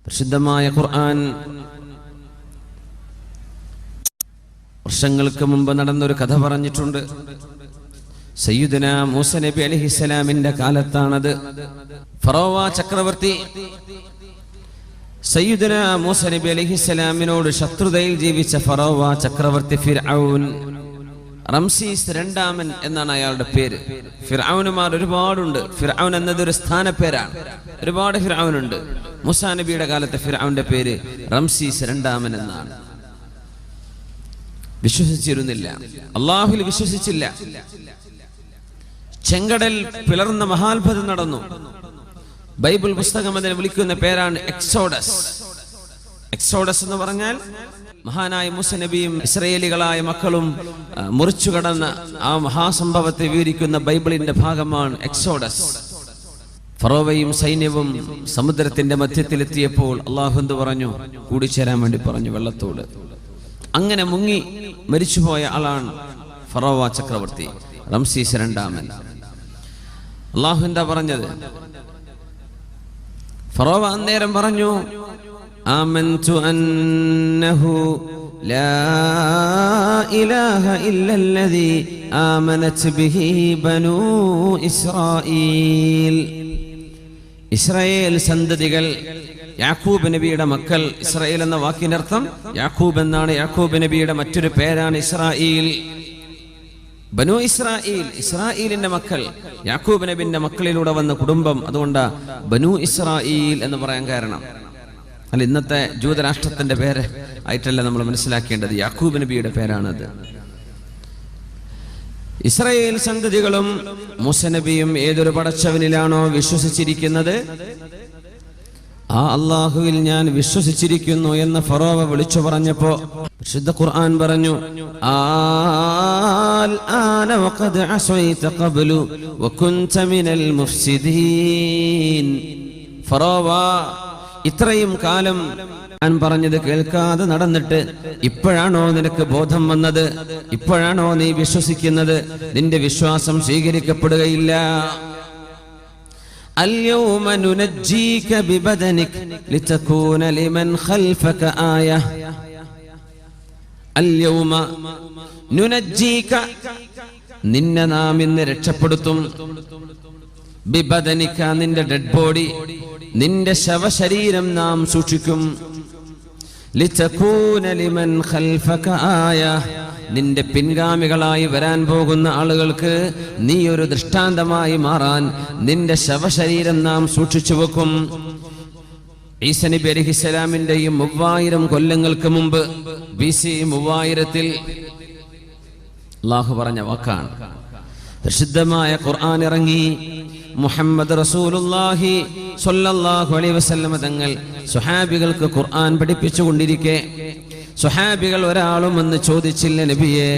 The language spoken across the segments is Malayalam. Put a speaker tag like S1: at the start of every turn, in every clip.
S1: പരിശുദ്ധമായ ഖുർആൻ വർഷങ്ങൾക്ക് മുമ്പ് നടന്നൊരു കഥ പറഞ്ഞിട്ടുണ്ട്. സയ്യിദുനാ മൂസ നബി അലൈഹിസ്സലാമിന്റെ കാലത്താണത്. ഫറോവ ചക്രവർത്തി സയ്യിദുനാ മൂസ നബി അലൈഹിസ്സലാമിനോട് ശത്രുതയിൽ ജീവിച്ച ഫറോവ ചക്രവർത്തി ഫിർഔൻ, റംസീസ് രണ്ടാമൻ എന്നാണ് അയാളുടെ പേര്. ഫിർഔനുമാർ ഒരുപാടുണ്ട്. ഫിർഔൻ എന്നതൊരു സ്ഥാനപ്പേരാണ്. ഒരുപാട് ഫിർഔനുണ്ട്. മൂസാ നബിയുടെ കാലത്തെ ഫിർഔന്റെ പേര് റംസീസ് രണ്ടാമൻ എന്നാണ്. വിശ്വസിച്ചിരുന്നില്ല, അള്ളാഹുവിൽ വിശ്വസിച്ചില്ല. ചെങ്കടൽ പിളർന്ന മഹാത്ഭുതം നടന്നു. ബൈബിൾ പുസ്തകം അതിനെ വിളിക്കുന്ന പേരാണ് എക്സോഡസ്. എക്സോഡസ് എന്ന് പറഞ്ഞാൽ മഹാനായ മൂസ നബിയും ഇസ്രായേലികളായ മക്കളും മുറിച്ചു കടന്ന ആ മഹാസംഭവത്തെ വിവരിക്കുന്ന ബൈബിളിന്റെ ഭാഗമാണ് എക്സോഡസ്. ഫറോവയും സൈന്യവും സമുദ്രത്തിന്റെ മധ്യത്തിലെത്തിയപ്പോൾ അള്ളാഹു എന്ത് പറഞ്ഞു? കൂടിച്ചേരാൻ വേണ്ടി പറഞ്ഞു വെള്ളത്തോട്. അങ്ങനെ മുങ്ങി മരിച്ചുപോയ ആളാണ് ഫറോവ ചക്രവർത്തി റംസീസ് രണ്ടാമൻ. അള്ളാഹു എന്താ പറഞ്ഞത്? ഫറോവ അന്നേരം പറഞ്ഞു, ആമൻതു അന്നഹു ലാ ഇലാഹ ഇല്ലല്ലദീ ആമനത് ബിഹി ബനൂ ഇസ്രായീൽ. ഇസ്രായേൽ സന്തതികൾ, യാക്കൂബ് നബിയുടെ മക്കൾ. ഇസ്രായേൽ എന്ന വാക്കിന്റെ അർത്ഥം യാക്കൂബ് എന്നാണ്. യാക്കൂബ് നബിയുടെ മറ്റൊരു പേരാണ് ഇസ്രായേൽ. ബനു ഇസ്രായേൽ, ഇസ്രായേലിന്റെ മക്കൾ, യാക്കൂബ് നബിന്റെ മക്കളിലൂടെ വന്ന കുടുംബം. അതുകൊണ്ട് ബനു ഇസ്രായേൽ എന്ന് പറയാൻ കാരണം. അല്ല, ഇന്നത്തെ ജൂതരാഷ്ട്രത്തിന്റെ പേര് ആയിട്ടല്ല നമ്മൾ മനസ്സിലാക്കേണ്ടത്. യാക്കൂബ് നബിയുടെ പേരാണത്. ഇസ്രായേൽ സന്തതികളും മൂസ നബിയും ഏതൊരു പടച്ചവനിലാണോ വിശ്വസിച്ചിരിക്കുന്നത്, ആ അള്ളാഹുവിൽ ഞാൻ വിശ്വസിച്ചിരിക്കുന്നു എന്ന് ഫറോവ വിളിച്ചു പറഞ്ഞപ്പോ വിശുദ്ധ ഖുർആൻ പറഞ്ഞു, ആന വഖദ് അസൈത ഖബ്ലു വകുൻത മിനൽ മുഫ്സിദീൻ. ഫറോവ, ഇത്രയും കാലം ഞാൻ പറഞ്ഞത് കേൾക്കാതെ നടന്നിട്ട് ഇപ്പോഴാണോ നിനക്ക് ബോധം വന്നത്? ഇപ്പോഴാണോ നീ വിശ്വസിക്കുന്നത്? നിന്റെ വിശ്വാസം സ്വീകരിക്കപ്പെടുകയില്ല. اليوم ننجيك ببدنك لتكون لمن خلفك آية. اليوم ننجيك, നിന്നെ നാം ഇന്ന് രക്ഷപ്പെടുത്തും. ബിബദനിക, നിന്റെ ഡെഡ് ബോഡി, നിന്റെ ശവശരീരം നാം സൂക്ഷിക്കും. ലിതകൂന ലിമൻ ഖൽഫക ആയ, നിന്റെ പിൻഗാമികളായി വരാൻ പോകുന്ന ആളുകൾക്ക് നീ ഒരു ദൃഷ്ടാന്തമായി മാറാൻ നിന്റെ ശവശരീരം നാം സൂക്ഷിച്ചു വെക്കും. ഈസ നബി അലൈഹിസ്സലാമിന്റെയും 3000 കൊല്ലങ്ങൾക്ക് മുമ്പ് BC 3000 അല്ലാഹു പറഞ്ഞ വാക്കാണ്. പ്രസിദ്ധമായ ഖുർആൻ ഇറങ്ങി. മുഹമ്മദ് റസൂലുള്ളാഹി സ്വല്ലല്ലാഹു അലൈഹി വസല്ലം തങ്ങൾ സ്വഹാബികൾക്ക് ഖുർആൻ പഠിപ്പിച്ചു കൊണ്ടിരിക്കെ സ്വഹാബികൾ ഒരാളും എന്ന് ചോദിച്ചില്ല, നബിയെ,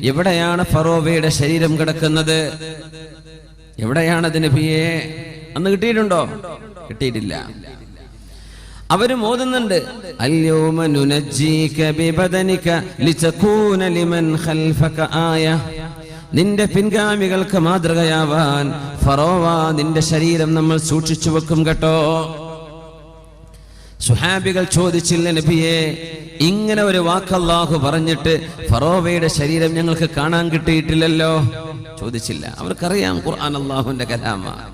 S1: എവിടെയാണ് ഫറോവയുടെ ശരീരം കിടക്കുന്നത്? എവിടെയാണത് നബിയെ? അന്ന് കിട്ടിയിട്ടുണ്ടോ? കിട്ടിയിട്ടില്ല. അവരും ഓതുന്നുണ്ട്, അൽയൗമ നുനജ്ജീക ബിബദനിക ലിതകൂന ലിമൻ ഖൽഫക ആയ. നിന്റെ പിൻഗാമികൾക്ക് മാതൃകയാവാൻ ഫറോവ നിന്റെ ശരീരം നമ്മൾ സൂക്ഷിച്ചു വെക്കും കേട്ടോ. സുഹാബികൾ ചോദിച്ചില്ല, നബിയെ, ഇങ്ങനെ ഒരു വാക്ക് അല്ലാഹു പറഞ്ഞിട്ട് ഫറോവയുടെ ശരീരം ഞങ്ങൾക്ക് കാണാൻ കിട്ടിയിട്ടില്ലല്ലോ. ചോദിച്ചില്ല. അവർക്കറിയാം ഖുർആൻ അല്ലാഹുവിന്റെ കലാമാണ്.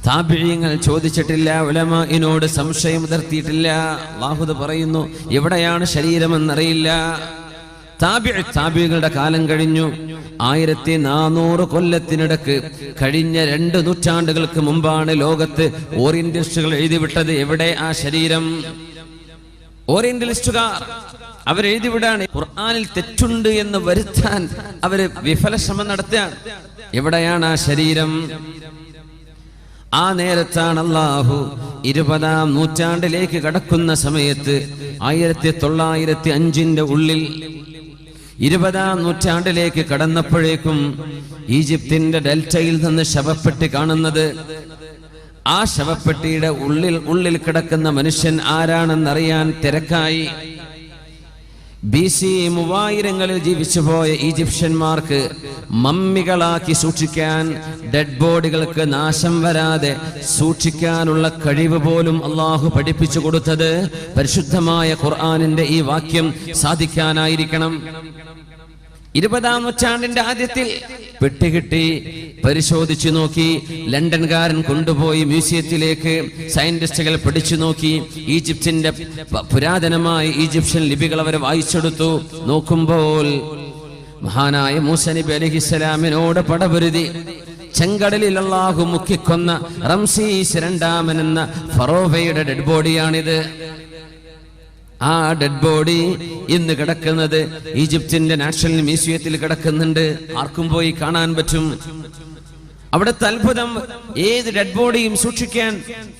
S1: താബിഈങ്ങൾ ചോദിച്ചിട്ടില്ല, ഉലമാഇനോട് സംശയം ഉയർത്തിയിട്ടില്ല. അല്ലാഹു പറയുന്നു, എവിടെയാണ് ശരീരമെന്നറിയില്ല. താബിഈകളുടെ കാലം കഴിഞ്ഞു. 1400 കൊല്ലത്തിനിടക്ക് കഴിഞ്ഞ 2 നൂറ്റാണ്ടുകൾക്ക് മുമ്പാണ് ലോകത്ത് ഓറിയന്റലിസ്റ്റുകൾ എഴുതിവിട്ടത്. എവിടെ ആ ശരീരം? ഓറിയന്റലിസ്റ്റുകാർ അവരെഴുതിവിടാണ്. ഖുർആനിൽ തെറ്റുണ്ട് എന്ന് വരുത്താൻ അവര് വിഫല ശ്രമം നടത്തുകയാണ്. എവിടെയാണ് ആ ശരീരം? ആ നേരത്താണ് അല്ലാഹു 20-ാം നൂറ്റാണ്ടിലേക്ക് കടക്കുന്ന സമയത്ത് 1905 ഉള്ളിൽ 20-ാം നൂറ്റാണ്ടിലേക്ക് കടന്നപ്പോഴേക്കും ഈജിപ്തിന്റെ ഡെൽറ്റയിൽ നിന്ന് ശവപ്പെട്ടി കാണുന്നത്. ആ ശവപ്പെട്ടിയുടെ ഉള്ളിൽ കിടക്കുന്ന മനുഷ്യൻ ആരാണെന്നറിയാൻ തിരക്കായി. BC 3000-ങ്ങളിൽ ജീവിച്ചുപോയ ഈജിപ്ഷ്യന്മാർക്ക് മമ്മികളാക്കി സൂക്ഷിക്കാൻ, ഡെഡ് ബോഡികൾക്ക് നാശം വരാതെ സൂക്ഷിക്കാനുള്ള കഴിവ് പോലും അള്ളാഹു പഠിപ്പിച്ചു കൊടുത്തത് പരിശുദ്ധമായ ഖുർആനിന്റെ ഈ വാക്യം സാധിക്കാനായിരിക്കണം. 20-ാം നൂറ്റാണ്ടിന്റെ ആദ്യത്തിൽ പെട്ടികിട്ടി പരിശോധിച്ചു നോക്കി. ലണ്ടൻകാരൻ കൊണ്ടുപോയി മ്യൂസിയത്തിലേക്ക് സയന്റിസ്റ്റുകൾ പഠിച്ചു നോക്കി. ഈജിപ്തിന്റെ പുരാതനമായ ഈജിപ്ഷ്യൻ ലിപികൾ അവർ വായിച്ചെടുത്തു. നോക്കുമ്പോൾ മഹാനായ മൂസ നബി അലൈഹിസ്സലാമിനോട് പടപൊരുതി ചെങ്കടലിൽ അല്ലാഹു മുക്കിക്കൊന്ന റംസീസ് രണ്ടാമൻ എന്ന ഫറോവയുടെ ഡെഡ് ബോഡിയാണിത്. ആ ഡെഡ് ബോഡി ഇന്ന് കിടക്കുന്നത് ഈജിപ്തിന്റെ നാഷണൽ മ്യൂസിയത്തിൽ കിടക്കുന്നുണ്ട്. ആർക്കും പോയി കാണാൻ പറ്റും. അവിടുത്തെ അത്ഭുതം, ഏത് ഡെഡ് ബോഡിയും സൂക്ഷിക്കാൻ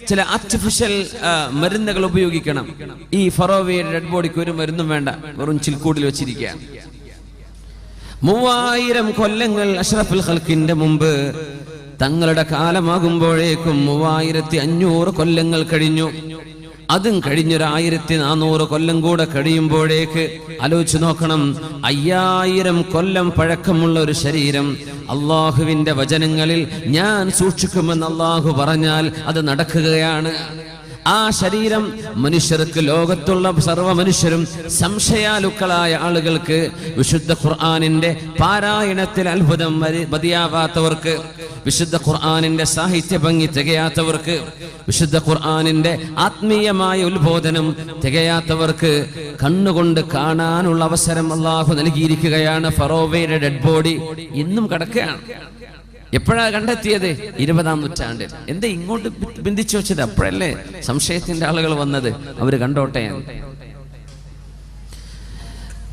S1: ചില ആർട്ടിഫിഷ്യൽ മരുന്നുകൾ ഉപയോഗിക്കണം. ഈ ഫറോവയുടെ ഡെഡ് ബോഡിക്ക് ഒരു മരുന്നും വേണ്ട, വെറും ചിൽക്കൂടിൽ വെച്ചിരിക്കുക. 3000 കൊല്ലങ്ങൾ അഷ്റഫുൽ ഖൽഖിന്റെ മുമ്പ് തങ്ങളുടെ കാലമാകുമ്പോഴേക്കും 3500 കൊല്ലങ്ങൾ കഴിഞ്ഞു. അതും കഴിഞ്ഞൊരു 1400 കൊല്ലം കൂടെ കഴിയുമ്പോഴേക്ക് ആലോചിച്ച് നോക്കണം, 5000 കൊല്ലം പഴക്കമുള്ള ഒരു ശരീരം അള്ളാഹുവിന്റെ വചനങ്ങളിൽ ഞാൻ സൂക്ഷിക്കുമെന്ന് അള്ളാഹു പറഞ്ഞാൽ അത് നടക്കുകയാണ്. ആ ശരീരം മനുഷ്യർക്ക്, ലോകത്തുള്ള സർവ്വ മനുഷ്യരും സംശയാലുക്കളായ ആളുകൾക്ക്, വിശുദ്ധ ഖുർആനിന്റെ പാരായണത്തിൽ അത്ഭുതം മതിയാവാത്തവർക്ക്, വിശുദ്ധ ഖുർആനിന്റെ സാഹിത്യ ഭംഗി തികയാത്തവർക്ക്, വിശുദ്ധ ഖുർആനിന്റെ ആത്മീയമായ ഉത്ബോധനം തികയാത്തവർക്ക് കണ്ണുകൊണ്ട് കാണാനുള്ള അവസരം അള്ളാഹു നൽകിയിരിക്കുകയാണ്. ഫറോവയുടെ ഡെഡ് ബോഡി ഇന്നും കിടക്കുകയാണ്. എപ്പോഴാ കണ്ടെത്തിയത്? 20-ാം നൂറ്റാണ്ടിൽ. എന്താ ഇങ്ങോട്ട് ബന്ധിച്ചു വെച്ചത്? അപ്പോഴല്ലേ സംശയത്തിന്റെ ആളുകൾ വന്നത്. അവര് കണ്ടോട്ടെ.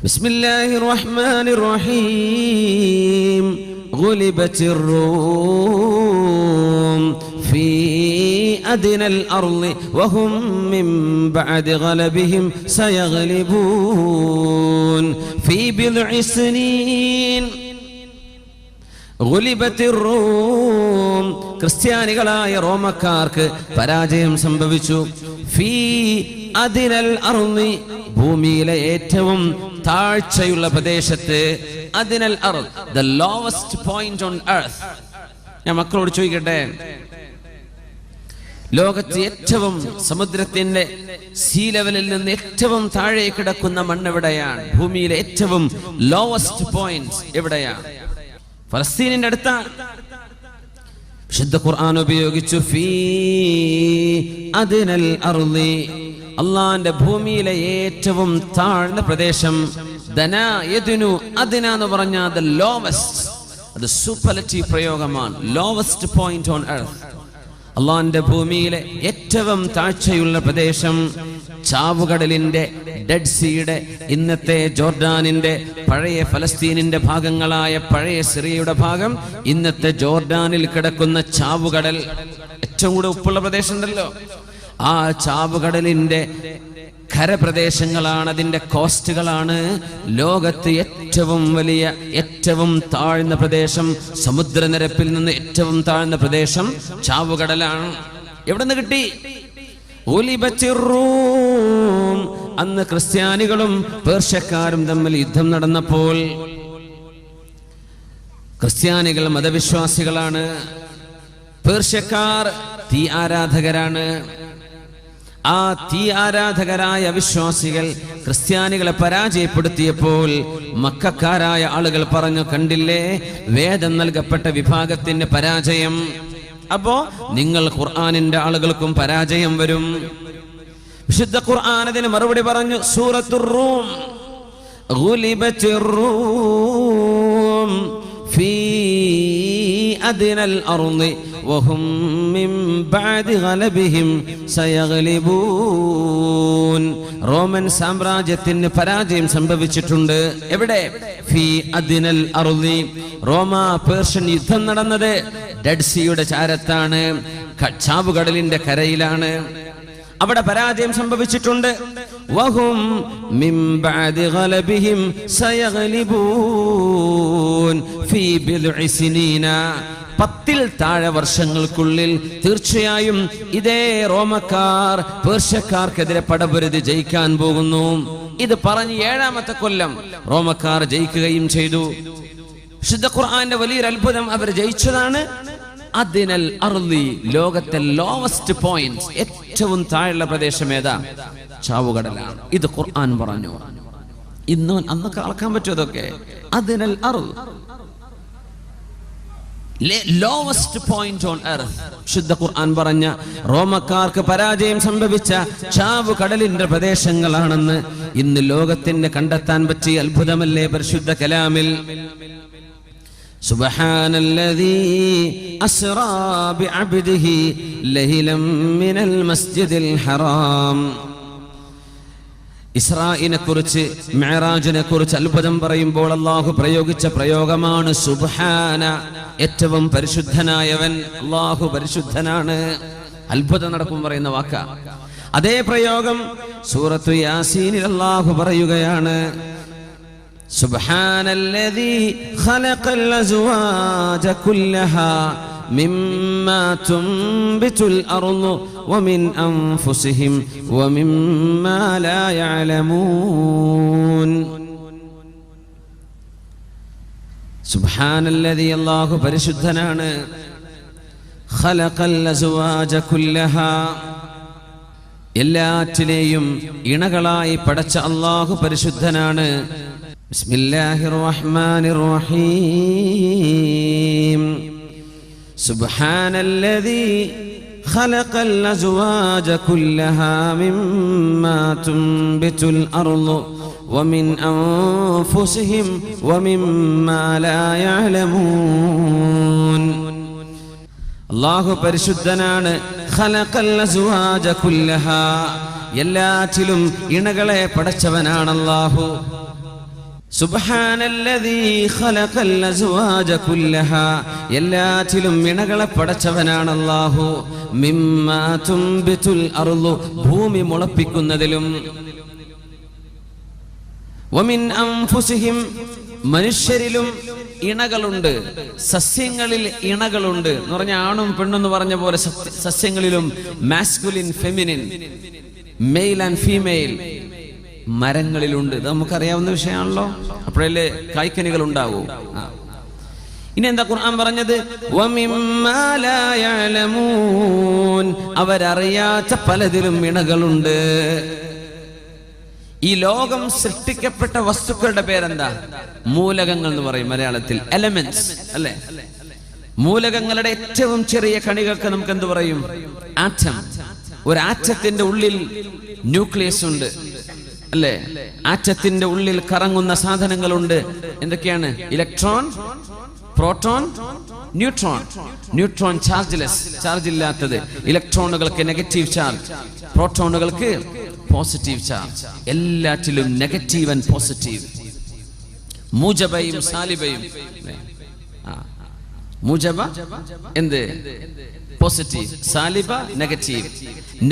S1: ബിസ്മില്ലാഹിർ റഹ്മാനിർ റഹീം. ഗുലിബത്തിർ റൂം ഫീ അദ്നൽ അർളി വഹും മിൻ ബഅദി ഗലബിഹിം സയഗ്ലിബൂൻ ഫീ ബിദ്ഇ സിനീൻ. ക്രിസ്ത്യാനികളായ റോമക്കാർക്ക് പരാജയം സംഭവിച്ചു. ഫീ അദ്നൽ അർളി, ഭൂമിയിലെ ഏറ്റവും താഴ്ചയുള്ള പ്രദേശത്ത്. അദ്നൽ അർള്, the lowest point on earth. ഞാൻ മക്കളോട് ചോദിക്കട്ടെ, ലോകത്ത് ഏറ്റവും, സമുദ്രത്തിന്റെ സീ ലെവലിൽ നിന്ന് ഏറ്റവും താഴെ കിടക്കുന്ന മണ്ണ് എവിടെയാണ്? ഭൂമിയിലെ ഏറ്റവും ലോവസ്റ്റ് പോയിന്റ് എവിടെയാണ്? ഫലസ്തീനിന്റെ അടുത്താണ്. വിശുദ്ധ ഖുർആൻ ഉപയോഗിച്ചു ഫീ അദ്നൽ അർളി, അള്ളാന്റെ ഭൂമിയിലെ ഏറ്റവും താഴ്ന്ന പ്രദേശം. ദനാ യദ്നു, അദ്ന എന്ന് പറഞ്ഞാൽ the lowest, അത് സൂപ്പർലേറ്റീവ് പ്രയോഗമാണ്. Lowest point on earth. അള്ളാന്റെ ഭൂമിയിലെ ഏറ്റവും താഴ്ചയുള്ള പ്രദേശം ചാവുകടലിന്റെ, ഡെഡ് സീയുടെ, ഇന്നത്തെ ജോർഡാനിന്റെ, പഴയ ഫലസ്തീനിന്റെ ഭാഗങ്ങളായ പഴയ സിറിയയുടെ ഭാഗം, ഇന്നത്തെ ജോർഡാനിൽ കിടക്കുന്ന ചാവുകടൽ, ഏറ്റവും കൂടെ ഉപ്പുള്ള പ്രദേശം ഉണ്ടല്ലോ, ആ ചാവുകടലിന്റെ കരപ്രദേശങ്ങളാണ്, അതിന്റെ കോസ്റ്റുകളാണ്. ലോകത്ത് ഏറ്റവും വലിയ, ഏറ്റവും താഴ്ന്ന പ്രദേശം, സമുദ്രനിരപ്പിൽ നിന്ന് ഏറ്റവും താഴ്ന്ന പ്രദേശം ചാവുകടലാണ്. എവിടെ നിന്ന് കിട്ടി? അന്ന് ക്രിസ്ത്യാനികളും പേർഷ്യക്കാരും തമ്മിൽ യുദ്ധം നടന്നപ്പോൾ, ക്രിസ്ത്യാനികൾ മതവിശ്വാസികളാണ്, പേർഷ്യക്കാർ തീ ആരാധകരാണ്. ആ തീ ആരാധകരായ വിശ്വാസികൾ ക്രിസ്ത്യാനികളെ പരാജയപ്പെടുത്തിയപ്പോൾ മക്കക്കാരായ ആളുകൾ പറഞ്ഞു, കണ്ടില്ലേ വേദം നൽകപ്പെട്ട വിഭാഗത്തിന് പരാജയം, അപ്പോ നിങ്ങൾ ഖുർആനിന്റെ ആളുകൾക്കും പരാജയം വരും. വിശുദ്ധ ഖുർആൻ അതിന് മറുപടി പറഞ്ഞു. സൂറത്തുർ റൂം, ഗുലിബത്തിർ റൂം ഫീ അദ്നൽ അർളി വഹും മിൻ ബഅദി ഗലബിഹിം സയഗ്ലിബൂൻ. റോമൻ സാമ്രാജ്യത്തിന് പരാജയം സംഭവിച്ചിട്ടുണ്ട്. എവിടെ? ഫീ അദ്നൽ അർളി. റോമ പേർഷ്യൻ യുദ്ധം നടന്നത് ഡെഡ് സീയുടെ ചാരത്താണ്, ചാവുകടലിന്റെ കരയിലാണ്. അവിടെ പരാജയം സംഭവിച്ചിട്ടുണ്ട്. വഹും മിൻ ബഅദി ഗലബിഹിം സയഗ്ലിബൂൻ ഫീ ബിദ്ഇ സിനീന. 10-ൽ താഴെ വർഷങ്ങൾക്കുള്ളിൽ തീർച്ചയായും ഇതേ റോമക്കാർ പേർഷ്യക്കാർക്കെതിരെ പടപൊരുതി ജയിക്കാൻ പോകുന്നു. ഇത് പറഞ്ഞ് 7ാമത്തെ കൊല്ലം റോമക്കാർ ജയിക്കുകയും ചെയ്തു. വിശുദ്ധ ഖുർആന്റെ വലിയൊരു അത്ഭുതം, അവർ ജയിച്ചതാണ്. അദ്നൽ അർളി, ലോകത്തെ ലോവസ്റ്റ് പോയിന്റ്, ഏറ്റവും താഴെയുള്ള പ്രദേശം ഏതാ? ചാവുകടലാണ്. ഇത് ഖുർആൻ പറഞ്ഞു. അന്നൊക്കെ അളക്കാൻ പറ്റും അതൊക്കെ. അദ്നൽ അർള്, ലോവസ്റ്റ് പോയിന്റ് ഓൺ എർത്ത്. ശുദ്ധ ഖുർആൻ പറഞ്ഞ റോമക്കാർക്ക് പരാജയം സംഭവിച്ച ചാവു കടലിന്റെ പ്രദേശങ്ങളാണെന്ന് ഇന്ന് ലോകത്തിന് കണ്ടെത്താൻ പറ്റിയ അത്ഭുതമല്ലേ പരിശുദ്ധ കലാമിൽ. സുബ്ഹാനല്ലദീ അസ്റാ ബിഅബ്ദിഹി ലൈലൻ മിനൽ മസ്ജിദിൽ ഹറാം. ഇസ്രായിനെ കുറിച്ച്, മിഅ്റാജിനെ കുറിച്ച് അത്ഭുതം പറയുമ്പോൾ അല്ലാഹു പ്രയോഗിച്ച പ്രയോഗമാണ് സുബ്ഹാന. ഏറ്റവും പരിശുദ്ധനായവൻ അല്ലാഹു പരിശുദ്ധനാണ്. അത്ഭുതം നടക്കും പറയുന്ന വാക്ക. അതേ പ്രയോഗം സൂറത്തു യാസീനിൽ അല്ലാഹു പറയുകയാണ്, സുബ്ഹാനല്ലദീ ഖലഖൽ അസ്വാജ കുല്ലഹാ മിമ്മാ തുംബിതുൽ അർളു വമിൻ അൻഫുസിഹിം വമിമ്മാ ലാ യഅലമൂൻ. സുബ്ഹാനല്ലദീ, അല്ലാഹു പരിശുദ്ധനാണ്. ഖലഖൽ അസ്വാജ കുല്ലഹാ, എല്ലാറ്റിനെയും ഇണകളായി പടച്ച അല്ലാഹു പരിശുദ്ധനാണ്. ബിസ്മില്ലാഹിർ റഹ്മാനിർ റഹീം. സുബ്ഹാനല്ലദീ ഖലഖൽ അസ്വാജ കുല്ലഹാ മിമ്മാ തുംബിതുൽ അർളു വമിൻ അൻഫുസിഹിം വമിമ്മാ ലാ യഅലമൂൻ. അല്ലാഹു പരിശുദ്ധനാണ്. ഖലഖൽ അസ്വാജ കുല്ലഹാ, എല്ലാറ്റിലും ഇണകളെ പടച്ചവനാണ് അല്ലാഹു. സുബ്ഹാനല്ലദീ ഖലഖൽ അസ്വാജ കുല്ലഹാ, എല്ലാറ്റിലും ഇണകളെ പടച്ചവനാണ് അല്ലാഹു. മിമ്മാ തുംബിതുൽ അർളു, ഭൂമി മുളപ്പിക്കുന്നതിലും. വമിൻ അൻഫുസിഹിം, മനുഷ്യരിലും ഇണകളുണ്ട്, സസ്യങ്ങളിൽ ഇണകളുണ്ട് എന്ന് പറഞ്ഞ ആണും പെണ്ണെന്ന് പറഞ്ഞ പോലെ സസ്യങ്ങളിലും masculine feminine, male and female മരങ്ങളിലുണ്ട്. ഇത് നമുക്കറിയാവുന്ന വിഷയമാണല്ലോ. അപ്പോഴല്ലേ കായ്ക്കനികൾ ഉണ്ടാവൂ. ഇനി എന്താ ഖുർആൻ പറഞ്ഞത്? വമിമ്മാ ലാ യഅലമൂൻ, അവരറിയാത്ത പലതിലും ഇണകളുണ്ട്. ഈ ലോകം സൃഷ്ടിക്കപ്പെട്ട വസ്തുക്കളുടെ പേരെന്താ? മൂലകങ്ങൾ എന്ന് പറയും മലയാളത്തിൽ, എലമെന്റ്സ് അല്ലെ. മൂലകങ്ങളുടെ ഏറ്റവും ചെറിയ കണികൾക്ക് നമുക്ക് എന്ത് പറയും? ആറ്റം. ഒരു ആറ്റത്തിന്റെ ഉള്ളിൽ ന്യൂക്ലിയസ് ഉണ്ട് അല്ലെ. ആറ്റത്തിന്റെ ഉള്ളിൽ കറങ്ങുന്ന സാധനങ്ങളുണ്ട്. എന്തൊക്കെയാണ്? Electron, proton, neutron. Neutron chargeless, charge ഇല്ലാത്തത്. ഇലക്ട്രോണുകൾക്ക് നെഗറ്റീവ് ചാർജ്, പ്രോട്ടോണുകൾക്ക് പോസിറ്റീവ് ചാർജ്. എല്ലാറ്റിലും നെഗറ്റീവ് ആൻഡ് പോസിറ്റീവ്. മൂജബയും സാലിബയും. മൂജബ എന്ത്? Positive. സാലിബ negative.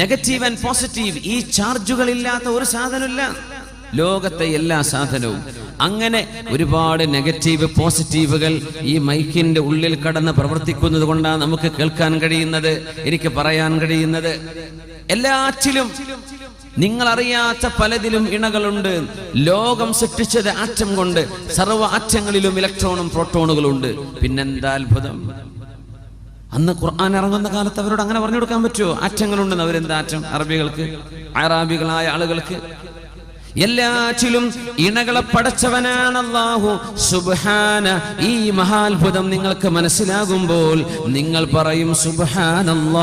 S1: Negative and positive, ഈ ചാർജുകൾ ഇല്ലാത്ത ഒരു സാധനമില്ല ലോകത്തെ എല്ലാ സാധനവും. അങ്ങനെ ഒരുപാട് നെഗറ്റീവ് പോസിറ്റീവുകൾ ഈ മൈക്കിന്റെ ഉള്ളിൽ കടന്ന് പ്രവർത്തിക്കുന്നത് കൊണ്ടാണ് നമുക്ക് കേൾക്കാൻ കഴിയുന്നത്, എനിക്ക് പറയാൻ കഴിയുന്നത്. എല്ലാറ്റിലും നിങ്ങൾ അറിയാത്ത പലതിലും ഇണകളുണ്ട്. ലോകം സൃഷ്ടിച്ചത് ആറ്റം കൊണ്ട്. സർവ്വ ആറ്റങ്ങളിലും ഇലക്ട്രോണും പ്രോട്ടോണുകളും ഉണ്ട്. പിന്നെന്താ അത്ഭുതം! അന്ന് ഖുർആൻ ഇറങ്ങുന്ന കാലത്ത് അവരോട് അങ്ങനെ പറഞ്ഞു കൊടുക്കാൻ പറ്റുമോ? ആറ്റങ്ങളുണ്ടെന്ന്. അവരെന്താ ആറ്റം? അറബികൾക്ക്, അറാബികളായ ആളുകൾക്ക് എല്ലാറ്റിലും ഇണകളെ പടച്ചവനാണ് അല്ലാഹു. സുബ്ഹാന. ഈ മഹാത്ഭുതം നിങ്ങൾക്ക് മനസ്സിലാകുമ്പോൾ നിങ്ങൾ പറയും സുബ്ഹാനല്ലാഹ്.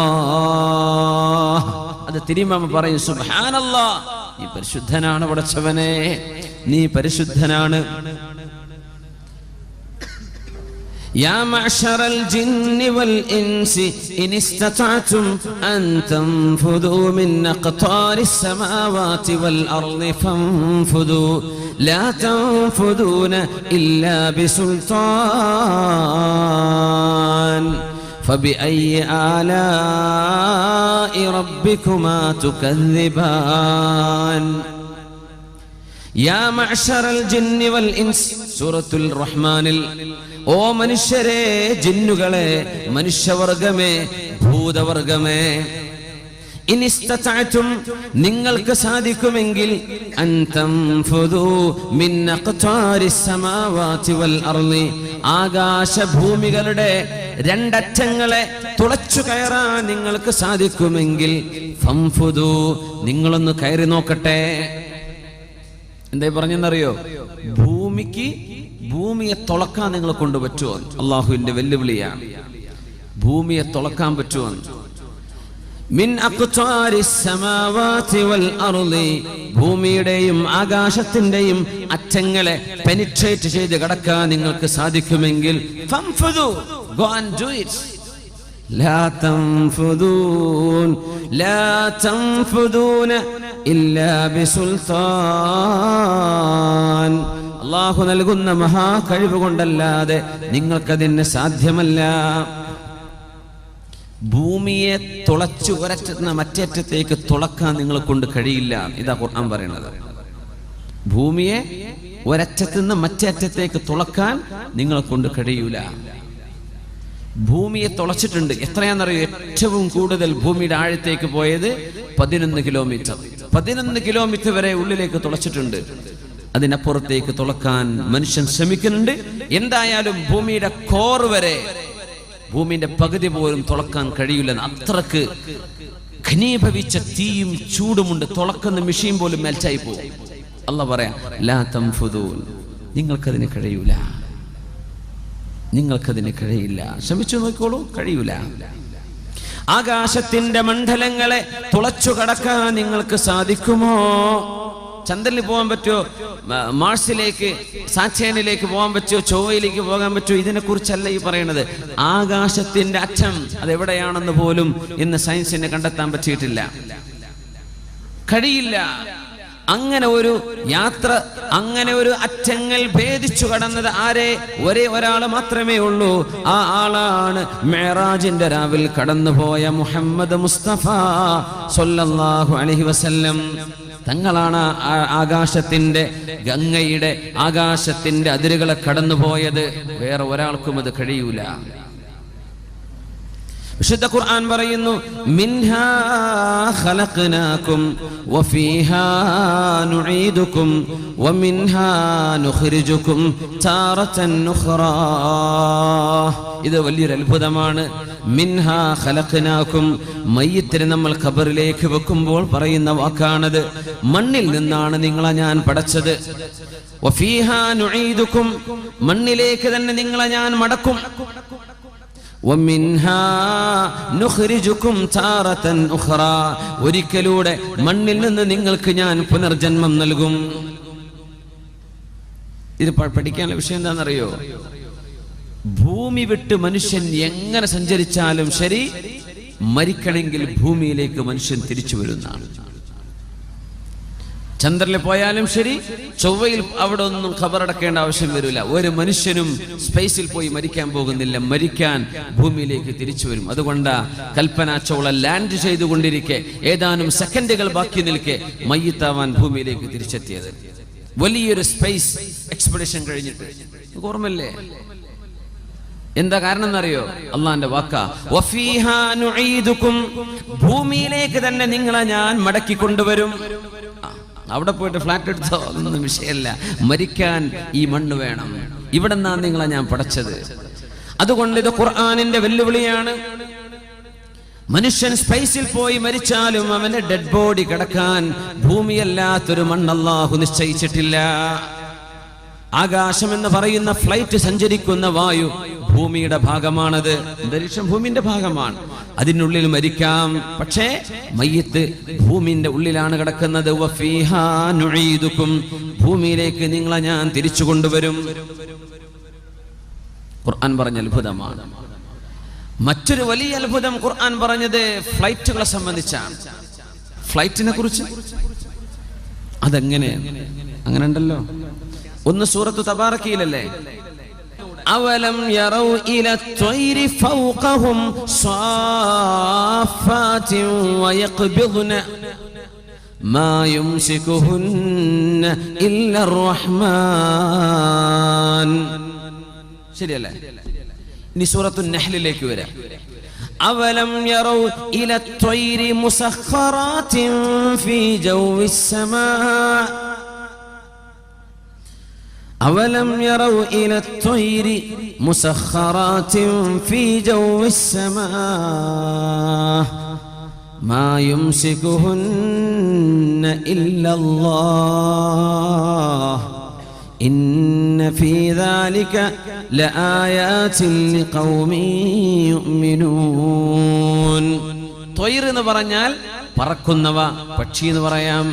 S1: അത് തിരുമാമ പറയും സുബ്ഹാനല്ലാഹ്, നീ പരിശുദ്ധനാണ് പടച്ചവനെ, നീ പരിശുദ്ധനാണ്. يا معشر الجن والإنس إن استطعتم أن تنفذوا من أقطار السماوات والأرض فانفذوا لا تنفذون إلا بسلطان فبأي آلاء ربكما تكذبان യാ മഅ്ശറൽ ജിന്നി വൽ ഇൻസ്. സൂറത്തുൽ റഹ്മാനിൽ, ഓ മനുഷ്യരെ, ജിന്നുകളെ, മനുഷ്യവർഗമേ, ഭൂതവർഗമേ, ഇനിസ്തതഅതും നിങ്ങൾക്ക് സാധിക്കുമെങ്കിൽ അൻ തൻഫുദു മിൻ അഖ്താരിസ് സമാവാതി വൽ അർളി ആകാശഭൂമികളുടെ രണ്ടറ്റങ്ങളെ തുളച്ചു കയറാൻ നിങ്ങൾക്ക് സാധിക്കുമെങ്കിൽ ഫംഫുദു നിങ്ങളൊന്ന് കയറി നോക്കട്ടെ. എന്താ പറഞ്ഞെന്നറിയോ? ഭൂമിയെ തുളക്കാൻ നിങ്ങളെ കൊണ്ട് പറ്റുമോ? അള്ളാഹുവിന്റെ വെല്ലുവിളിയാണ്. ഭൂമിയെ തുളക്കാൻ പറ്റുമോ? മിൻ അഖ്താരിസ് സമാവാതി വൽ അർളി ഭൂമിയുടെയും ആകാശത്തിന്റെയും അറ്റങ്ങളെ പെനിട്രേറ്റ് ചെയ്ത് കടക്കാൻ നിങ്ങൾക്ക് സാധിക്കുമെങ്കിൽ ഫംഫുദു, go and do it. ലാ തൻഫുദൂന ഇല്ലാ ബിസുൽത്താൻ അല്ലാഹു നൽകുന്ന മഹാ കഴിവ് കൊണ്ടല്ലാതെ നിങ്ങൾക്കതിന് സാധ്യമല്ല. ഭൂമിയെ തുളച്ചു ഒരറ്റത്തുനിന്ന് മറ്റേറ്റത്തേക്ക് തുളക്കാൻ നിങ്ങളെ കൊണ്ട് കഴിയില്ല. ഇതാ ഖുർആൻ പറയുന്നത്. ഭൂമിയെ ഒരറ്റത്തുനിന്ന് മറ്റേ അറ്റത്തേക്ക് തുളക്കാൻ നിങ്ങളെ കൊണ്ട് കഴിയൂല. ഭൂമിയെ തുളച്ചിട്ടുണ്ട്. എത്രയാണെന്നറിയോ? ഏറ്റവും കൂടുതൽ ഭൂമിയുടെ ആഴത്തേക്ക് പോയത് 11 കിലോമീറ്റർ. 11 കിലോമീറ്റർ വരെ ഉള്ളിലേക്ക് തുളച്ചിട്ടുണ്ട്. അതിനപ്പുറത്തേക്ക് തുളക്കാൻ മനുഷ്യൻ ശ്രമിക്കുന്നുണ്ട്. എന്തായാലും ഭൂമിയുടെ കോർ വരെ, ഭൂമിന്റെ പകുതി പോലും തുളക്കാൻ കഴിയില്ലെന്ന്. അത്രക്ക് ഘനീഭവിച്ച തീയും ചൂടുമുണ്ട്. തുളക്കുന്ന മെഷീൻ പോലും മെൽറ്റായി പോകും. അല്ലാഹു പറയാം, ലാ തൻഫുദൂൻ, നിങ്ങൾക്കതിന് കഴിയൂല, നിങ്ങൾക്കതിന് കഴിയില്ല. ശ്രമിച്ചു നോക്കിക്കോളൂ, കഴിയൂല. ആകാശത്തിന്റെ മണ്ഡലങ്ങളെ തുളച്ചു കടക്കാൻ നിങ്ങൾക്ക് സാധിക്കുമോ? ചന്ദ്രനിൽ പോകാൻ പറ്റുമോ? മാർസിലേക്ക്, സാറ്റേണിലേക്ക് പോകാൻ പറ്റുമോ? ചൊവ്വയിലേക്ക് പോകാൻ പറ്റുമോ? ഇതിനെ കുറിച്ചല്ല ഈ പറയുന്നത്. ആകാശത്തിന്റെ അറ്റം അതെവിടെയാണെന്ന് പോലും ഇന്ന് സയൻസിന് കണ്ടെത്താൻ പറ്റിയിട്ടില്ല. കഴിയില്ല. അങ്ങനെ ഒരു യാത്ര, അങ്ങനെ ഒരു അറ്റങ്ങൾ ഭേദിച്ചു കടന്നത് ആരെ? ഒരേ ഒരാൾ മാത്രമേ ഉള്ളൂ. ആ ആളാണ് മിഅ്റാജിന്റെ രാവിൽ കടന്നുപോയ മുഹമ്മദ് മുസ്തഫ സ്വല്ലല്ലാഹു അലൈഹി വസല്ലം. തങ്ങളാണ് ആകാശത്തിന്റെ, ഗംഗയുടെ ആകാശത്തിന്റെ അതിരുകളെ കടന്നുപോയത്. വേറെ ഒരാൾക്കും അത് കഴിയൂല. വിശുദ്ധ ഖുർആൻ പറയുന്നു, മിൻഹാ ഖലഖനാകും വഫീഹാ നുഈദുകും വമിൻഹാ നുഖ്രിജുകും താറതൻ ഉഖ്റാ. ഇത് വലിയൊരു അത്ഭുതമാണ്. മിൻഹാ ഖലഖനാകും, മയ്യിത്തിനെ നമ്മൾ ഖബറിലേക്ക് വെക്കുമ്പോൾ പറയുന്ന വാക്കാണത്. മണ്ണിൽ നിന്നാണ് നിങ്ങളെ ഞാൻ പടച്ചത്. വഫീഹാ നുഈദുകും, മണ്ണിലേക്ക് തന്നെ നിങ്ങളെ ഞാൻ മടക്കും. വമിൻഹാ നുഖ്രിജുകും താറതൻ ഉഖ്റാ, ഒരിക്കലൂടെ മണ്ണിൽ നിന്ന് നിങ്ങൾക്ക് ഞാൻ പുനർജന്മം നൽകും. ഇത് പഠിക്കാനുള്ള വിഷയം എന്താണെന്നറിയോ? ഭൂമി വിട്ട് മനുഷ്യൻ എങ്ങനെ സഞ്ചരിച്ചാലും ശരി, മരിക്കണമെങ്കിൽ ഭൂമിയിലേക്ക് മനുഷ്യൻ തിരിച്ചു വരുന്നതാണ്. ചന്ദ്രനിൽ പോയാലും ശരി, ചൊവ്വയിൽ അവിടെ ഒന്നും ഖബറടക്കേണ്ട ആവശ്യം വരില്ല. ഒരു മനുഷ്യനും സ്പേസിൽ പോയി മരിക്കാൻ പോകുന്നില്ല. മരിക്കാൻ ഭൂമിയിലേക്ക് തിരിച്ചു വരും. അതുകൊണ്ട് കൽപ്പന ചൗള ലാൻഡ് ചെയ്തുകൊണ്ടിരിക്കെ ഏതാനും സെക്കൻഡുകൾ ബാക്കി നിൽക്കെ മയ്യിത്താവാൻ ഭൂമിയിലേക്ക് തിരിച്ചെത്തിയത്. വലിയൊരു സ്പേസ് എക്സ്പെഡിഷൻ കഴിഞ്ഞിട്ട്. ഓർമ്മല്ലേ? എന്താ കാരണം എന്നറിയോ? അള്ളാന്റെ വാക്കാ, വഫീഹാ നുഈദുകും, ഭൂമിയിലേക്ക് തന്നെ നിങ്ങളെ ഞാൻ മടക്കി കൊണ്ടുവരും. അവിടെ പോയിട്ട് ഫ്ലാറ്റ് എടുത്തോ ഒന്നും വിഷയമല്ല. മരിക്കാൻ ഈ മണ്ണ് വേണം. ഇവിടെ നിന്നാണ് നിങ്ങളെ ഞാൻ പടച്ചത്. അതുകൊണ്ട് ഇത് ഖുർആനിന്റെ വെല്ലുവിളിയാണ്. മനുഷ്യൻ സ്പേസിൽ പോയി മരിച്ചാലും അവന്റെ ഡെഡ് ബോഡി കിടക്കാൻ ഭൂമിയല്ലാത്തൊരു മണ്ണ് അല്ലാഹു നിശ്ചയിച്ചിട്ടില്ല. ആകാശം എന്ന് പറയുന്ന ഫ്ലൈറ്റ് സഞ്ചരിക്കുന്ന വായു ഭൂമിയുടെ ഭാഗമാണത്. അന്തരീക്ഷം ഭൂമിന്റെ ഭാഗമാണ്. അതിനുള്ളിൽ മരിക്കാം. പക്ഷേ മയ്യിത്ത് ഭൂമിന്റെ ഉള്ളിലാണ് കിടക്കുന്നത്. വഫീഹാ നുഈദുകും, ഭൂമിയിലേക്ക് നിങ്ങളെ ഞാൻ തിരിച്ചു കൊണ്ടുവരും. ഖുർആൻ പറഞ്ഞ അത്ഭുതമാണ്. മറ്റൊരു വലിയ അത്ഭുതം ഖുർആൻ പറഞ്ഞത് ഫ്ലൈറ്റുകളെ സംബന്ധിച്ചാണ്. ഫ്ലൈറ്റിനെ കുറിച്ച് അതെങ്ങനെ അങ്ങനെ ഉണ്ടല്ലോ. ഒന്ന് സൂറത്തു തബാറക്കയിലല്ലേ, അവലം യറൗ ഇല ത്വയ്രി ഫൗഖഹും സാഫാത്തിൻ വയഖ്ബിദ്ന മാ യുംസികുഹുന്ന ഇല്ലർ റഹ്മാൻ. ശരിയല്ലേ? ഇനി സൂറത്തു നഹ്ലിലേക്ക് വരാം. അവലം യറൗ ഇല ത്വയ്രി മുസഖറാത്തിൻ ഫീ ജൗവിസ് സമാ അവലം യറൗ ഇല ത്വയ്രി മുസഖറാത്തിൻ ഫീ ജൗവിസ് സമാ മാ യുംസികുഹുന്ന ഇല്ലല്ലാഹ് ഇന്ന ഫീ ദാലിക ലആയാതിൻ ലിഖൗമി യുഅ്മിനൂൻ. ത്വയ്ർ എന്ന് പറഞ്ഞാൽ പറക്കുന്നവ, പക്ഷി എന്ന് പറയാം.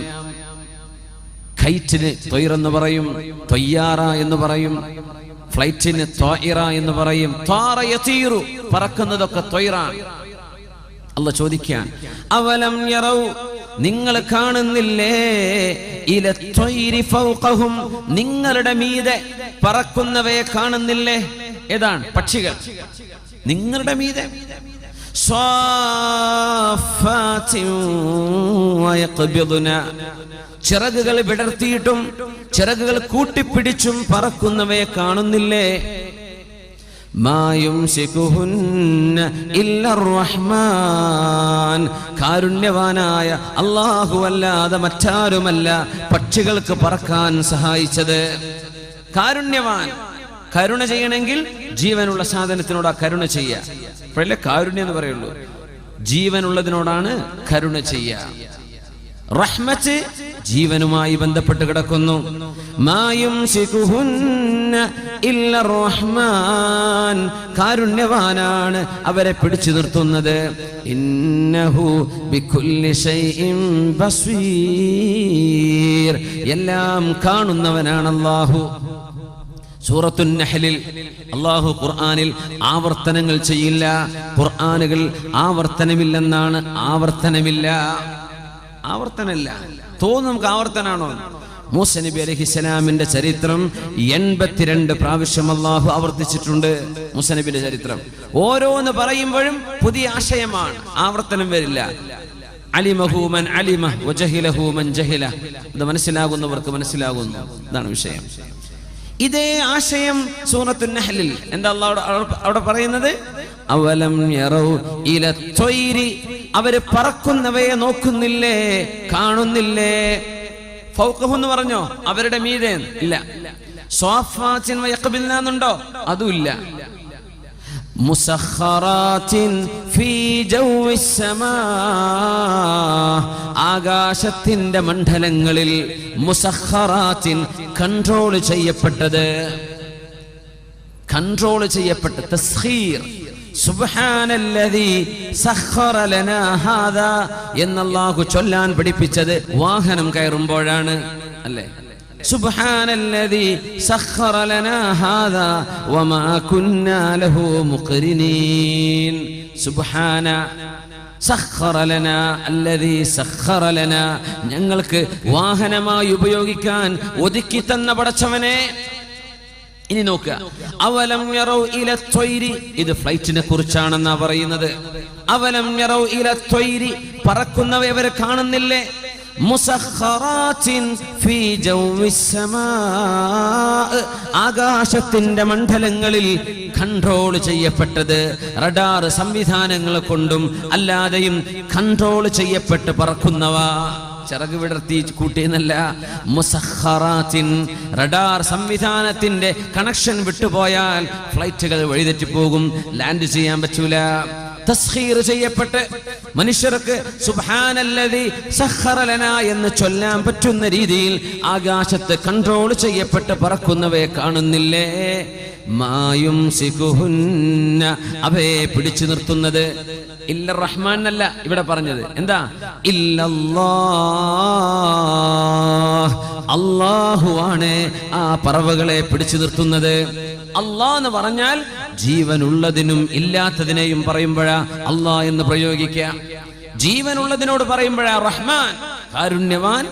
S1: കൈറ്റിന് ത്വയ്ർ എന്ന് പറയും, ത്വയ്യാറ എന്ന് പറയും. ഫ്ലൈറ്റിന് ത്വായിറ എന്ന് പറയും. ത്വാറ യതീറു, പറക്കുന്നതൊക്കെ ത്വയ്റാണ്. അല്ലാഹ് ചോദിക്കാൻ, അവലം യറൗ, നിങ്ങൾ കാണുന്നില്ലേ, ഇല ത്വയ്രി ഫൗഖഹും, നിങ്ങളുടെ മീതെ പറക്കുന്നവയെ കാണുന്നില്ലേ? ഏതാണ്? പക്ഷികൾ. നിങ്ങളുടെ മീതെ സ്വാഫാത്തിൻ വയഖ്ബിദ്ന, ചിറകുകൾ വിടർത്തിയിട്ടും ചിറകുകൾ കൂട്ടിപ്പിടിച്ചും പറക്കുന്നവയെ കാണുന്നില്ലേ? മാ യുംസികുഹുന്ന ഇല്ലർ റഹ്മാൻ, കാരുണ്യവാനായ അല്ലാഹു അല്ലാതെ മറ്റാരുമല്ല പക്ഷികൾക്ക് പറക്കാൻ സഹായിച്ചത്. കാരുണ്യവാൻ. കരുണ ചെയ്യണമെങ്കിൽ ജീവനുള്ള സാധനത്തിനോട് കരുണ ചെയ്യുക. അപ്പോഴല്ലേ കാരുണ്യം എന്ന് പറയുള്ളൂ. ജീവനുള്ളതിനോടാണ് കരുണ ചെയ്യുക. റഹ്മത്ത് ജീവനുമായി ബന്ധപ്പെട്ട് കിടക്കുന്നു. മാ യുംസികുഹുന്ന ഇല്ലർ റഹ്മാൻ, കാരുണ്യവാനാണ് അവരെ പിടിച്ചു നിർത്തുന്നത്. ഇന്നഹു ബികുല്ലി ശൈഇൻ ബസീർ, എല്ലാം കാണുന്നവനാണ് അല്ലാഹു. സൂറത്തുൻ നഹ്ലിൽ അല്ലാഹു ഖുർആനിൽ ആവർത്തനങ്ങൾ ചെയ്യില്ല. ഖുർആനുകൾ ആവർത്തനമില്ലെന്നാണ്. ആവർത്തനമില്ല. തോന്നുന്നു നമുക്ക് ആവർത്തനാണോ? മൂസ നബി അലൈഹിസ്സലാമിന്റെ ചരിത്രം 82 പ്രാവശ്യം അല്ലാഹു ആവർത്തിച്ചിട്ടുണ്ട്. മൂസ നബിയുടെ ചരിത്രം ഓരോന്ന് പറയുമ്പോഴും പുതിയ ആശയമാണ്, ആവർത്തനം വരില്ല. അലിമഹു മൻ അലിമ വജഹിലഹു മൻ ജഹില, ഇത് മനസ്സിലാകുന്നവർക്ക് മനസ്സിലാകുന്നു. ഇതാണ് വിഷയം. ഇതേ ആശയം സൂറത്തുൻ നഹ്ലിൽ എന്താ അല്ലാഹു അവിടെ പറയുന്നത്? അവലം യറൗ ഇല ത്വയ്രി, അവര് പറക്കുന്നവയെ നോക്കുന്നില്ലേ, കാണുന്നില്ലേ? ഫൗഖഹു എന്ന് പറഞ്ഞോ? അവരുടെ മീതെ ഇല്ല. സ്വാഫാത്തിൻ വയഖ്ബിദ്ന എന്നുണ്ടോ? അതുമില്ല. മുസഖറാത്തിൻ ഫീ ജൗവിസ് സമാ, ആകാശത്തിന്റെ മണ്ഡലങ്ങളിൽ. മുസഖറാത്തിൻ, കൺട്രോൾ ചെയ്യപ്പെട്ടത്. കൺട്രോൾ ചെയ്യപ്പെട്ട തസ്ഖീർ. സുബ്ഹാനല്ലദീ സഖറ ലനാ ഹാദാ എന്നല്ലാഹു ചൊല്ലാൻ പഠിപ്പിച്ചത് വാഹനം കയറുമ്പോഴാണ്, അല്ലേ? സുബ്ഹാനല്ലദീ സഖറ ലനാ ഹാദാ വമാ കുന്നാ ലഹു മുഖ്രിനീൻ. സുബ്ഹാന സഖറ ലനാ അല്ലദീ സഖറ ലനാ, ഞങ്ങൾക്ക് വാഹനമായി ഉപയോഗിക്കാൻ ഒതുക്കി തന്ന പടച്ചവനെ. ഇനി നോക്കുക, അവലം യറൗ ഇല ത്വയ്രി, ഇത് ഫ്ലൈറ്റിനെ കുറിച്ചാണെന്നാ പറയുന്നത്. അവലം യറൗ ഇല ത്വയ്രി, പറക്കുന്നവയെ അവരെ കാണുന്നില്ലേ? മുസഖറാത്തിൻ ഫീ ജൗവിസ് സമാ, ആകാശത്തിന്റെ മണ്ഡലങ്ങളിൽ കൺട്രോൾ ചെയ്യപ്പെട്ടത്. റഡാർ സംവിധാനങ്ങൾ കൊണ്ടും അല്ലാതെയും കൺട്രോൾ ചെയ്യപ്പെട്ട് പറക്കുന്നവ. ചിറക് വിടർത്തി കൂട്ടിയെന്നല്ല. മുസഖറാത്തിൻ, റഡാർ സംവിധാനത്തിന്റെ കണക്ഷൻ വിട്ടുപോയാൽ ഫ്ലൈറ്റുകൾ വഴിതെറ്റിപ്പോകും, ലാൻഡ് ചെയ്യാൻ പറ്റൂല. തസ്ഖീർ ചെയ്യപ്പെട്ട് മനുഷ്യർക്ക് സുബ്ഹാനല്ലദീ സഖറ ലനാ എന്ന് ചൊല്ലാൻ പറ്റുന്ന രീതിയിൽ ആകാശത്ത് കൺട്രോൾ ചെയ്യപ്പെട്ട് പറക്കുന്നവയെ കാണുന്നില്ലേ? മാ യുംസികുഹുന്ന, അവയെ പിടിച്ചു നിർത്തുന്നത് ഇല്ലർ റഹ്മാൻ എന്നല്ല ഇവിടെ പറഞ്ഞത്. എന്താ? ഇല്ലല്ലാഹ്, അല്ലാഹു ആണ് ആ പറവകളെ പിടിച്ചു നിർത്തുന്നത്. അല്ലാഹ് എന്ന് പറഞ്ഞാൽ ജീവനുള്ളതിനും ഇല്ലാത്തതിനെയും പറയുമ്പോഴാ അല്ലാഹ് എന്ന് പ്രയോഗിക്കുക. ജീവനുള്ളതിനോട് പറയുമ്പോഴാ റഹ്മാൻ, കാരുണ്യവാൻ.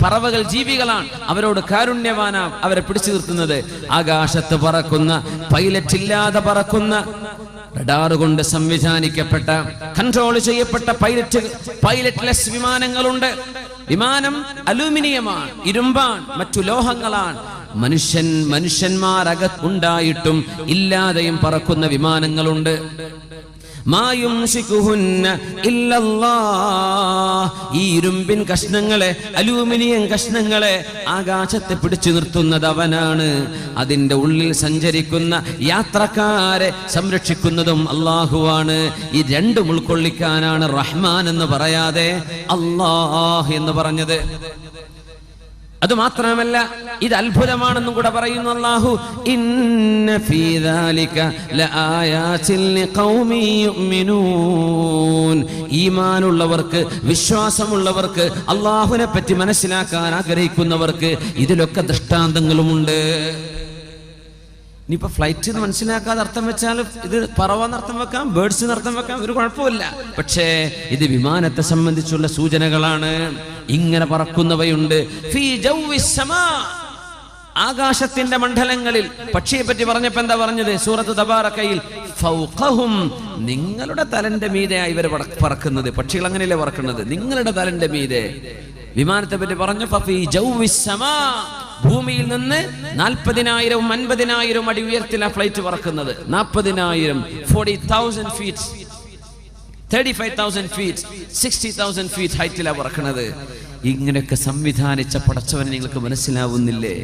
S1: പറവകൾ ജീവികളാണ്, അവരോട് കാരുണ്യവാനാ അവരെ പിടിച്ചു നിർത്തുന്നത്. ആകാശത്ത് പറക്കുന്ന, പൈലറ്റ് ഇല്ലാതെ പറക്കുന്ന, റഡാർ കൊണ്ട് സംവിധാനിക്കപ്പെട്ട, കൺട്രോൾ ചെയ്യപ്പെട്ട പൈലറ്റ്ലെസ് വിമാനങ്ങളുണ്ട്. വിമാനം അലൂമിനിയമാണ്, ഇരുമ്പാണ്, മറ്റു ലോഹങ്ങളാണ്. മനുഷ്യന്മാരകത്തുണ്ടായിട്ടും ഇല്ലാതെയും പറക്കുന്ന വിമാനങ്ങളുണ്ട്. മാ യുംസികുഹുന്ന ഇല്ലല്ലാഹ്. ഈ ഇരുമ്പിൻ കഷ്ണങ്ങളെ, അലൂമിനിയം കഷ്ണങ്ങളെ ആകാശത്തെ പിടിച്ചു നിർത്തുന്നത് അവനാണ്. അതിന്റെ ഉള്ളിൽ സഞ്ചരിക്കുന്ന യാത്രക്കാരെ സംരക്ഷിക്കുന്നതും അല്ലാഹുവാണ്. ഈ രണ്ടും ഉൾക്കൊള്ളിക്കാനാണ് റഹ്മാൻ എന്ന് പറയാതെ അല്ലാഹ് എന്ന് പറഞ്ഞത്. അതുമാത്രമല്ല, ഇത് അത്ഭുതമാണെന്നും കൂടെ പറയുന്നു അല്ലാഹു. ഇന്ന ഫീ ദാലിക ലആയാതിൻ ലിഖൗമി യുഅ്മിനൂൻ. ഈമാനുള്ളവർക്ക്, വിശ്വാസമുള്ളവർക്ക്, അല്ലാഹുവിനെ പറ്റി മനസ്സിലാക്കാൻ ആഗ്രഹിക്കുന്നവർക്ക് ഇതിലൊക്കെ ദൃഷ്ടാന്തങ്ങളുമുണ്ട്. ഇനിയിപ്പോ ഫ്ലൈറ്റ് എന്ന് മനസ്സിലാക്കാതെ അർത്ഥം വെച്ചാൽ ഇത് പറവെന്ന് അർത്ഥം വെക്കാം, ബേർഡ്സ് എന്ന് അർത്ഥം വെക്കാം, ഒരു കുഴപ്പമില്ല. പക്ഷേ ഇത് വിമാനത്തെ സംബന്ധിച്ചുള്ള സൂചനകളാണ്. ഇങ്ങനെ പറക്കുന്നവയുണ്ട്. ഫീ ജൗവിസ് സമാ, ആകാശത്തിന്റെ മണ്ഡലങ്ങളിൽ. പക്ഷിയെ പറ്റി പറഞ്ഞപ്പോ എന്താ പറഞ്ഞത്? സൂറത്ത് തബാറക്കയിൽ ഫൗഖഹും, നിങ്ങളുടെ തലന്റെ മീതെയായി ഇവർ പറക്കുന്നത്. പക്ഷികൾ അങ്ങനെയല്ലേ പറക്കുന്നത്? നിങ്ങളുടെ തലന്റെ മീതെ. വിമാനത്തെ പറ്റി പറഞ്ഞു ഫീ ജൗവിസ് സമാ, ഭൂമിയിൽ നിന്ന് 40,000 50,000 അടി ഉയരത്തിലാണ് ഫ്ലൈറ്റ് പറക്കുന്നത്. 40,000, 40,000 ഫീറ്റ്, 35,000 ഫീറ്റ്, 60,000 ഫീറ്റ് ഹൈറ്റിലാണ് പറക്കുന്നത്. ഇങ്ങനെയൊക്കെ സംവിധാനിച്ച പടച്ചവനെ നിങ്ങൾക്ക് മനസ്സിലാവുന്നില്ലേ?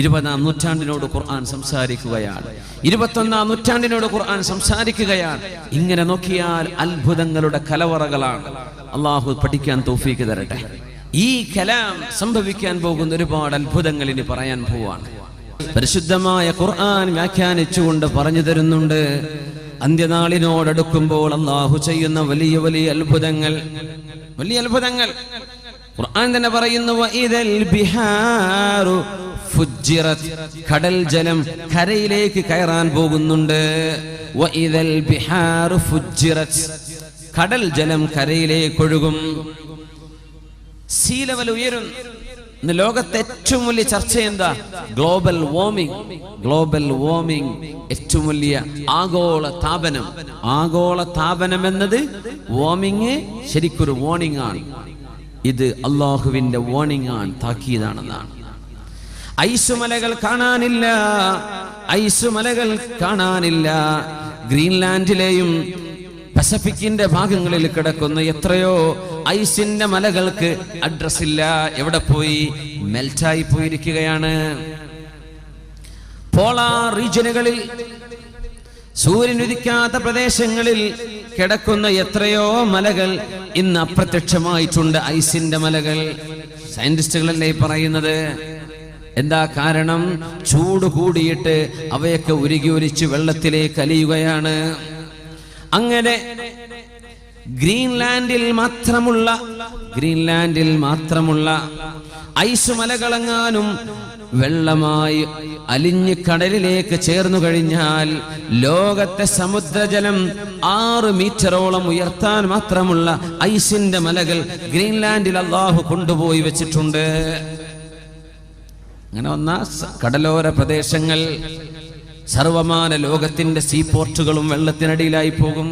S1: 20-ാം നൂറ്റാണ്ടിനോട് ഖുർആൻ സംസാരിക്കുകയാണ്. 21-ാം നൂറ്റാണ്ടിനോട് ഖുർആൻ സംസാരിക്കുകയാണ്. ഇങ്ങനെ നോക്കിയാൽ അത്ഭുതങ്ങളുടെ കലവറകളാണ്. അള്ളാഹു പഠിക്കാൻ തൗഫീക്ക് തരട്ടെ. ഈ കലാം സംഭവിക്കാൻ പോകുന്ന ഒരുപാട് അത്ഭുതങ്ങൾ ഇനി പറയാൻ പോവാണ്. പരിശുദ്ധമായ ഖുർആൻ വ്യാഖ്യാനിച്ചുകൊണ്ട് പറഞ്ഞു തരുന്നുണ്ട്. അന്ത്യനാളിനോടടുക്കുമ്പോൾ അല്ലാഹു ചെയ്യുന്ന വലിയ വലിയ അത്ഭുതങ്ങൾ, വലിയ അത്ഭുതങ്ങൾ. ഖുർആൻ തന്നെ പറയുന്നു, വഇദൽ ബിഹാറു ഫുജ്ജിറത്, കടൽ ജലം കരയിലേക്ക് കയറാൻ പോകുന്നുണ്ട്. വഇദൽ ബിഹാറു ഫുജ്ജിറത്, കടൽ ജലം കരയിലേക്ക് ഒഴുകും. സീ ലെവൽ ഉയരും. ഇന്ന് ലോകത്തെ ഏറ്റവും വലിയ ചർച്ച എന്താ? Global warming. ഗ്ലോബൽ വാർമിംഗ് ഏറ്റവും വലിയ ആഗോള താപനം. ആഗോള താപനം എന്നത് വാർമിംഗ് ശരിക്കൊരു വാർണിംഗ് ആണ്. ഇത് അള്ളാഹുവിന്റെ വാർണിംഗ് ആണ്, താക്കീതാണെന്നാണ്. ഐസുമലകൾ കാണാനില്ല, ഐസുമലകൾ കാണാനില്ല. ഗ്രീൻലാൻഡിലെയും പസഫിക്കിന്റെ ഭാഗങ്ങളിൽ കിടക്കുന്ന എത്രയോ ഐസിന്റെ മലകൾക്ക് അഡ്രസ് ഇല്ല. എവിടെ പോയി? മെൽറ്റായി പോയിരിക്കുകയാണ്. പോളാർ റീജിയനുകളിൽ, സൂര്യൻ ഉദിക്കാത്ത പ്രദേശങ്ങളിൽ കിടക്കുന്ന എത്രയോ മലകൾ ഇന്ന് അപ്രത്യക്ഷമായിട്ടുണ്ട്. ഐസിന്റെ മലകൾ. സയന്റിസ്റ്റുകളല്ലേ പറയുന്നത്. എന്താ കാരണം? ചൂട് കൂടിയിട്ട് അവയൊക്കെ ഉരുകി ഒലിച്ച് വെള്ളത്തിലേക്ക് അലിയുകയാണ്. അങ്ങനെ ഗ്രീൻലാൻഡിൽ മാത്രമുള്ള ഐസ് മലകളെങ്ങാനും വെള്ളമായി അലിഞ്ഞ് കടലിലേക്ക് ചേർന്നു കഴിഞ്ഞാൽ ലോകത്തെ സമുദ്രജലം 6 മീറ്ററോളം ഉയർത്താൻ മാത്രമുള്ള ഐസിന്റെ മലകൾ ഗ്രീൻലാൻഡിൽ അല്ലാഹു കൊണ്ടുപോയി വെച്ചിട്ടുണ്ട്. അങ്ങനെ വന്ന കടലോര പ്രദേശങ്ങൾ, സർവമാന ലോകത്തിന്റെ സീപോർട്ടുകളും വെള്ളത്തിനടിയിലായി പോകും.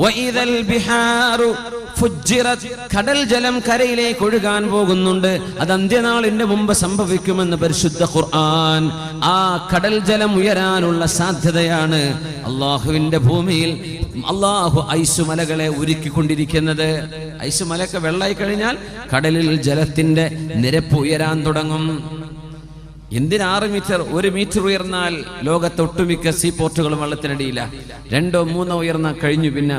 S1: വഇദൽ ബിഹാറു ഫുജ്ജിറത്, കടൽ ജലം കരയിലേക്ക് ഒഴുകാൻ പോകുന്നുണ്ട്. അത് അന്ത്യനാളിന്റെ മുമ്പ് സംഭവിക്കുമെന്ന് പരിശുദ്ധ ഖുർആൻ. ആ കടൽ ജലം ഉയരാനുള്ള സാധ്യതയാണ് അള്ളാഹുവിന്റെ ഭൂമിയിൽ അള്ളാഹു ഐസുമലകളെ ഒരുക്കിക്കൊണ്ടിരിക്കുന്നത്. ഐസുമലയൊക്കെ വെള്ളമായി കഴിഞ്ഞാൽ കടലിൽ ജലത്തിന്റെ നിരപ്പ് ഉയരാൻ തുടങ്ങും. എന്തിന് 6 മീറ്റർ? 1 മീറ്റർ ഉയർന്നാൽ ലോകത്തെ ഒട്ടുമിക്ക സീപോർട്ടുകളും വെള്ളത്തിനടിയില്ല. 2 3 ഉയർന്നാൽ കഴിഞ്ഞു. പിന്നെ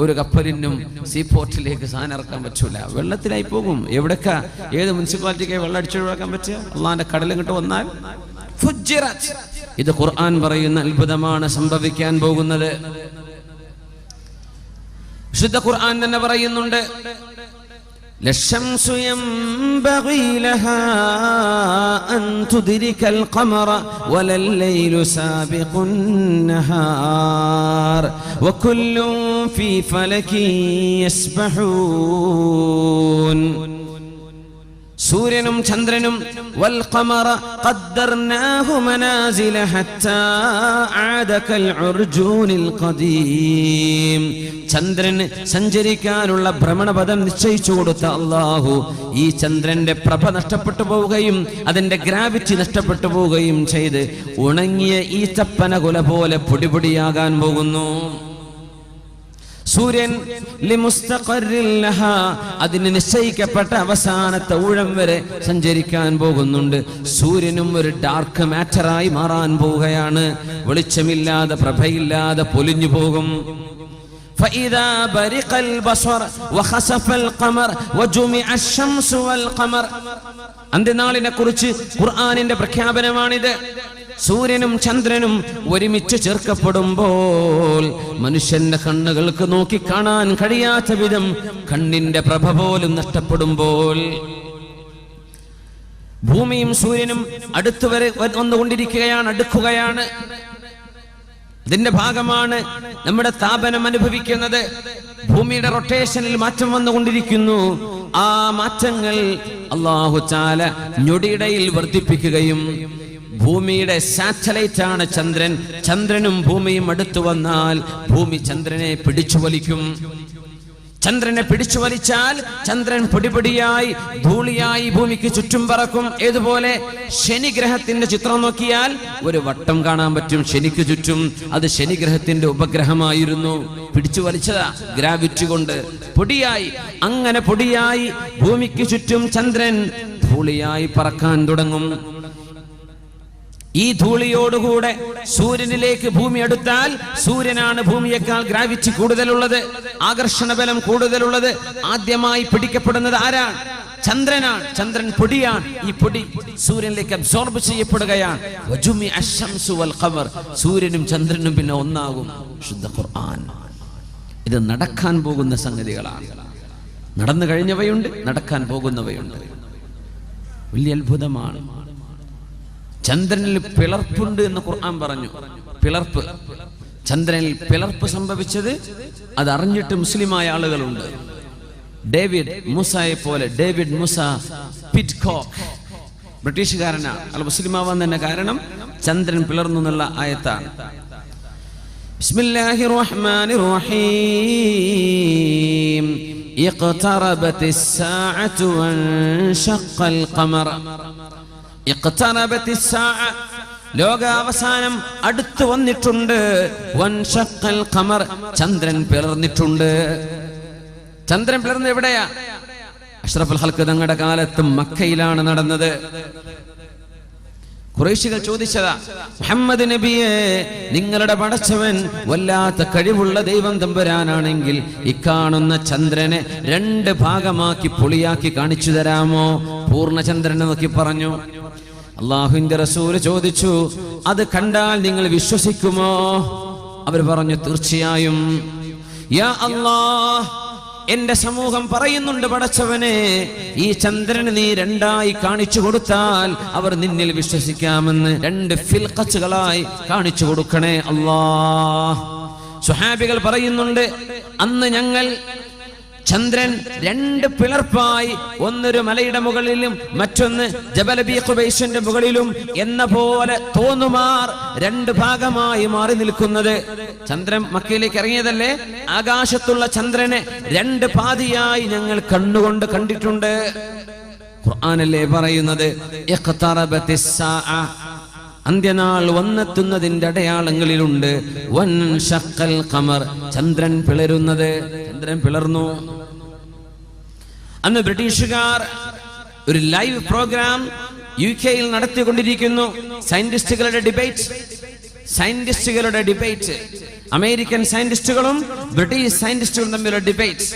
S1: ഒരു കപ്പലിനും സീപോർട്ടിലേക്ക് സാധനം ഇറക്കാൻ പറ്റൂല, വെള്ളത്തിലായി പോകും. എവിടൊക്കെ ഏത് മുനിസിപ്പാലിറ്റിക്ക് വെള്ളം അടിച്ചൊഴിവാക്കാൻ പറ്റുക? അള്ളാന്റെ കടലിങ്ങോട്ട് വന്നാൽ ഫുജ്ജിറത്. ഇത് ഖുർആൻ പറയുന്ന അത്ഭുതമാണ് സംഭവിക്കാൻ പോകുന്നത്. വിശുദ്ധ ഖുർആൻ തന്നെ പറയുന്നുണ്ട്, ലശംസു യംബഗി ലഹാ അൻ തുദ്രികൽ ഖമറ വലൽ ലൈലു സാബിഖുൻ നഹാർ വകുല്ലും ഫീ ഫലകിൻ യസ്ബഹൂൻ. സൂര്യനും ചന്ദ്രനും വൽ ഖമറ ഖദ്ദർനാഹു മനാസില ഹത്താ ആദ കൽ ഉർജൂനിൽ ഖദീം. ചന്ദ്രന് സഞ്ചരിക്കാനുള്ള ഭ്രമണപഥം നിശ്ചയിച്ചു കൊടുത്ത അല്ലാഹു ഈ ചന്ദ്രന്റെ പ്രഭ നഷ്ടപ്പെട്ടു പോവുകയും അതിന്റെ ഗ്രാവിറ്റി നഷ്ടപ്പെട്ടു പോവുകയും ചെയ്ത് ഉണങ്ങിയ ഈത്തപ്പന കുല പോലെ പൊടിപൊടിയാകാൻ പോകുന്നു. സൂര്യൻ അതിന് നിശ്ചയിക്കപ്പെട്ട അവസാനത്തെ ഊഴം വരെ സഞ്ചരിക്കാൻ പോകുന്നുണ്ട്. സൂര്യനും ഒരു ഡാർക്ക് മാറ്ററായി മാറാൻ പോവുകയാണ്. വെളിച്ചമില്ലാതെ പ്രഭയില്ലാതെ പൊലിഞ്ഞു പോകും. فإذا برق البصر وخسف القمر وجمع الشمس والقمر. അന്ത്യനാളിനെ കുറിച്ച് ഖുർആനിന്റെ പ്രഖ്യാപനമാണിത്. സൂര്യനും ചന്ദ്രനും ഒരുമിച്ച് ചേർക്കപ്പെടുമ്പോൾ മനുഷ്യന്റെ കണ്ണുകൾക്ക് നോക്കി കാണാൻ കഴിയാത്ത വിധം കണ്ണിന്റെ പ്രഭ പോലും നഷ്ടപ്പെടുമ്പോൾ ഭൂമിയും സൂര്യനും അടുത്തുവരെ വന്നുകൊണ്ടിരിക്കുകയാണ്, അടുക്കുകയാണ്. ഇതിന്റെ ഭാഗമാണ് നമ്മുടെ താപനം അനുഭവിക്കുന്നത്. ഭൂമിയുടെ റൊട്ടേഷനിൽ മാറ്റം വന്നുകൊണ്ടിരിക്കുന്നു. ആ മാറ്റങ്ങൾ അല്ലാഹു തആല ഞൊടിയിടയിൽ വർദ്ധിപ്പിക്കുകയും, ഭൂമിയുടെ സാറ്റലൈറ്റ് ആണ് ചന്ദ്രൻ. ചന്ദ്രനും ഭൂമിയും അടുത്തു വന്നാൽ ഭൂമി ചന്ദ്രനെ പിടിച്ചു വലിക്കും. ചന്ദ്രനെ പിടിച്ചു വലിച്ചാൽ ചന്ദ്രൻ പൊടിപൊടിയായി ധൂളിയായി ഭൂമിക്ക് ചുറ്റും പറക്കും. ഏതുപോലെ ശനിഗ്രഹത്തിന്റെ ചിത്രം നോക്കിയാൽ ഒരു വട്ടം കാണാൻ പറ്റും ശനിക്ക് ചുറ്റും. അത് ശനിഗ്രഹത്തിന്റെ ഉപഗ്രഹമായിരുന്നു. പിടിച്ചു വലിച്ചതാ ഗ്രാവിറ്റി കൊണ്ട്. പൊടിയായി, അങ്ങനെ പൊടിയായി ഭൂമിക്ക് ചുറ്റും ചന്ദ്രൻ ധൂളിയായി പറക്കാൻ തുടങ്ങും. ഈ ധൂളിയോടുകൂടെ സൂര്യനിലേക്ക് ഭൂമി അടുത്താൽ സൂര്യനാണ് ഭൂമിയേക്കാൾ ഗ്രാവിറ്റി കൂടുതലുള്ളത്, ആകർഷണ ബലം കൂടുതലുള്ളത്. ആദ്യമായി പിടിക്കപ്പെടുന്നത് ആരാണ്? ചന്ദ്രനാണ്. ചന്ദ്രൻ പൊടിയാണ്. ഈ പൊടി സൂര്യനിലേക്ക് അബ്സോർബ് ചെയ്യപ്പെടുകയാണ്. സൂര്യനും ചന്ദ്രനും പിന്നെ ഒന്നാകും. ശുദ്ധ ഖുർആൻ. ഇത് നടക്കാൻ പോകുന്ന സംഗതികളാണ്. നടന്നു കഴിഞ്ഞവയുണ്ട്, നടക്കാൻ പോകുന്നവയുണ്ട്. വലിയ അത്ഭുതമാണ്. ചന്ദ്രനിൽ പിളർപ്പുണ്ട് എന്ന് ഖുർആൻ പറഞ്ഞു. പിളർപ്പ്, ചന്ദ്രനിൽ പിളർപ്പ് സംഭവിച്ചത് അതറിഞ്ഞിട്ട് മുസ്ലിമായ ആളുകളുണ്ട്. ഡേവിഡ് മൂസയെ പോലെ, ഡേവിഡ് മൂസ പിറ്റ്കോക്ക് ബ്രിട്ടീഷുകാരനാണ്. അയാൾ മുസ്ലിമാവാൻ തന്നെ കാരണം ചന്ദ്രൻ പിളർന്നു എന്നുള്ള ആയത്താണ്. ബിസ്മില്ലാഹിർ റഹ്മാനിർ റഹീം. ഇഖ്തറബത്തിസ് സാഅതു വൻശഖൽ ഖമർ. ലോകാവസാനം അടുത്തു വന്നിട്ടുണ്ട്. വൻശഖൽ ഖമർ, ചന്ദ്രൻ പിളർന്നിട്ടുണ്ട്. ചന്ദ്രൻ പിളർന്നത് എവിടെയാ? അഷ്റഫുൽ ഖൽഖ് തങ്ങളുടെ കാലത്ത് മക്കയിലാണ് നടന്നത്. ഖുറൈശികൾ ചോദിച്ചതാ, മുഹമ്മദ് നബിയെ, നിങ്ങളുടെ പടച്ചവൻ വല്ലാത്ത കഴിവുള്ള ദൈവം തമ്പുരാനാണെങ്കിൽ ഇക്കാണുന്ന ചന്ദ്രനെ 2 ഭാഗമാക്കി പൊളിയാക്കി കാണിച്ചു തരാമോ? പൂർണ്ണചന്ദ്രനെ നോക്കി പറഞ്ഞു. അല്ലാഹുവിന്റെ റസൂല് ചോദിച്ചു, അത് കണ്ടാൽ നിങ്ങൾ വിശ്വസിക്കുമോ? അവർ പറഞ്ഞു, തീർച്ചയായും. യാ അല്ലാഹ്, എന്റെ സമൂഹം പറയുന്നുണ്ട്, പടച്ചവനെ, ഈ ചന്ദ്രന് നീ 2ആയി കാണിച്ചു കൊടുത്താൽ അവർ നിന്നിൽ വിശ്വസിക്കാമെന്ന്. 2 ഫിൽഖത്തുകളായി കാണിച്ചു കൊടുക്കണേ അല്ലാഹ്. സ്വഹാബികൾ പറയുന്നുണ്ട്, അന്ന് ഞങ്ങൾ ചന്ദ്രൻ 2 പിളർപ്പായി, ഒന്നൊരു മലയുടെ മുകളിലും മറ്റൊന്ന് ജബൽ അബീ ഖുബൈസിന്റെ മുകളിലും എന്ന പോലെ തോന്നുമാർ 2 ഭാഗമായി മാറി നിൽക്കുന്നത്. ചന്ദ്രൻ മക്കയിലേക്ക് ഇറങ്ങിയതല്ലേ, ആകാശത്തുള്ള ചന്ദ്രനെ 2 പാതിയായി ഞങ്ങൾ കണ്ണുകൊണ്ട് കണ്ടിട്ടുണ്ട്. ഖുർആനല്ലേ പറയുന്നത്, ഇഖ്തറബത്തിസ് സാഅ, അന്ത്യനാൾ വന്നെത്തുന്നതിന്റെ അടയാളങ്ങളിലുണ്ട്. വൻശഖൽ ഖമർ, ചന്ദ്രൻ പിളരുന്നത്. ചന്ദ്രൻ പിളർന്നു. അന്ന് ബ്രിട്ടീഷുകാർ ഒരു ലൈവ് പ്രോഗ്രാം UK-യിൽ നടത്തിക്കൊണ്ടിരിക്കുന്നു. സയന്റിസ്റ്റുകളുടെ ഡിബേറ്റ്, അമേരിക്കൻ സയന്റിസ്റ്റുകളും ബ്രിട്ടീഷ് സയന്റിസ്റ്റുകളും തമ്മിലുള്ള ഡിബേറ്റ്.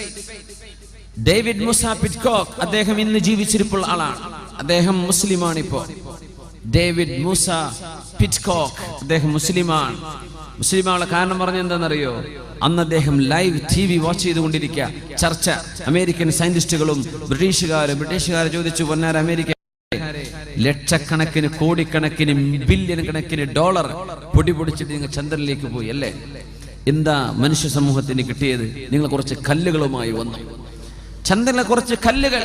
S1: ഡേവിഡ് മൂസ പിറ്റ്കോക്ക്, അദ്ദേഹം ഇന്ന് ജീവിച്ചിരിപ്പുള്ള ആളാണ്. അദ്ദേഹം മുസ്ലിമാണ്. ഇപ്പോ ഡേവിഡ് മൂസ പിറ്റ്കോക്ക്, അദ്ദേഹം മുസ്ലിമാണ്. മുസ്ലിമാണുള്ള കാരണം പറഞ്ഞ എന്താണെന്നറിയോ? അന്ന് അദ്ദേഹം ലൈവ് TV വാച്ച് ചെയ്തുകൊണ്ടിരിക്കുക. ചർച്ച അമേരിക്കൻ സയന്റിസ്റ്റുകളും ബ്രിട്ടീഷുകാർ ചോദിച്ചു, പൊന്നാര അമേരിക്ക, ലക്ഷക്കണക്കിന് കോടിക്കണക്കിന് ബില്യൺ കണക്കിന് ഡോളർ പൊടി പൊടിച്ചിട്ട് നിങ്ങൾ ചന്ദ്രനിലേക്ക് പോയി അല്ലേ? എന്താ മനുഷ്യ സമൂഹത്തിന് കിട്ടിയത്? നിങ്ങൾ കുറച്ച് കല്ലുകളുമായി വന്നു. ചന്ദ്രനിലെ കുറച്ച് കല്ലുകൾ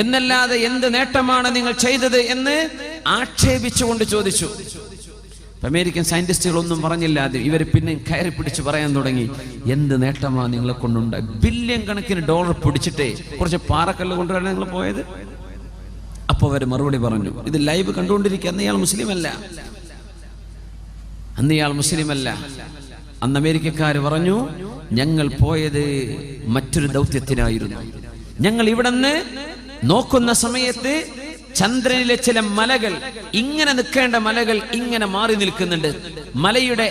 S1: എന്നല്ലാതെ എന്ത് നേട്ടമാണ് നിങ്ങൾ ചെയ്തത് എന്ന് ആക്ഷേപിച്ചുകൊണ്ട് ചോദിച്ചു. അമേരിക്കൻ സയന്റിസ്റ്റുകൾ ഒന്നും പറഞ്ഞില്ല. ഇവർ പിന്നെ കയറി പിടിച്ച് പറയാൻ തുടങ്ങി, എന്ത് നേട്ടമാണ് നിങ്ങളെ കൊണ്ടുണ്ടായി? ബില്യൺ കണക്കിന് ഡോളർ പിടിച്ചിട്ടേ കുറച്ച് പാറക്കല്ല് കൊണ്ടുവരാൻ നിങ്ങൾ പോയത്? അപ്പൊ അവർ മറുപടി പറഞ്ഞു, ഇത് ലൈവ് കണ്ടുകൊണ്ടിരിക്കുക. അന്ന് ഇയാൾ മുസ്ലിമല്ല. അന്ന് അമേരിക്കക്കാർ പറഞ്ഞു, ഞങ്ങൾ പോയത് മറ്റൊരു ദൗത്യത്തിനായിരുന്നു. ഞങ്ങൾ ഇവിടുന്ന് നോക്കുന്ന സമയത്ത് ചന്ദ്രനിലെ ചില മലകൾ, ഇങ്ങനെ നിൽക്കേണ്ട മലകൾ ഇങ്ങനെ മാറി നിൽക്കുന്നുണ്ട്. മലയുടെ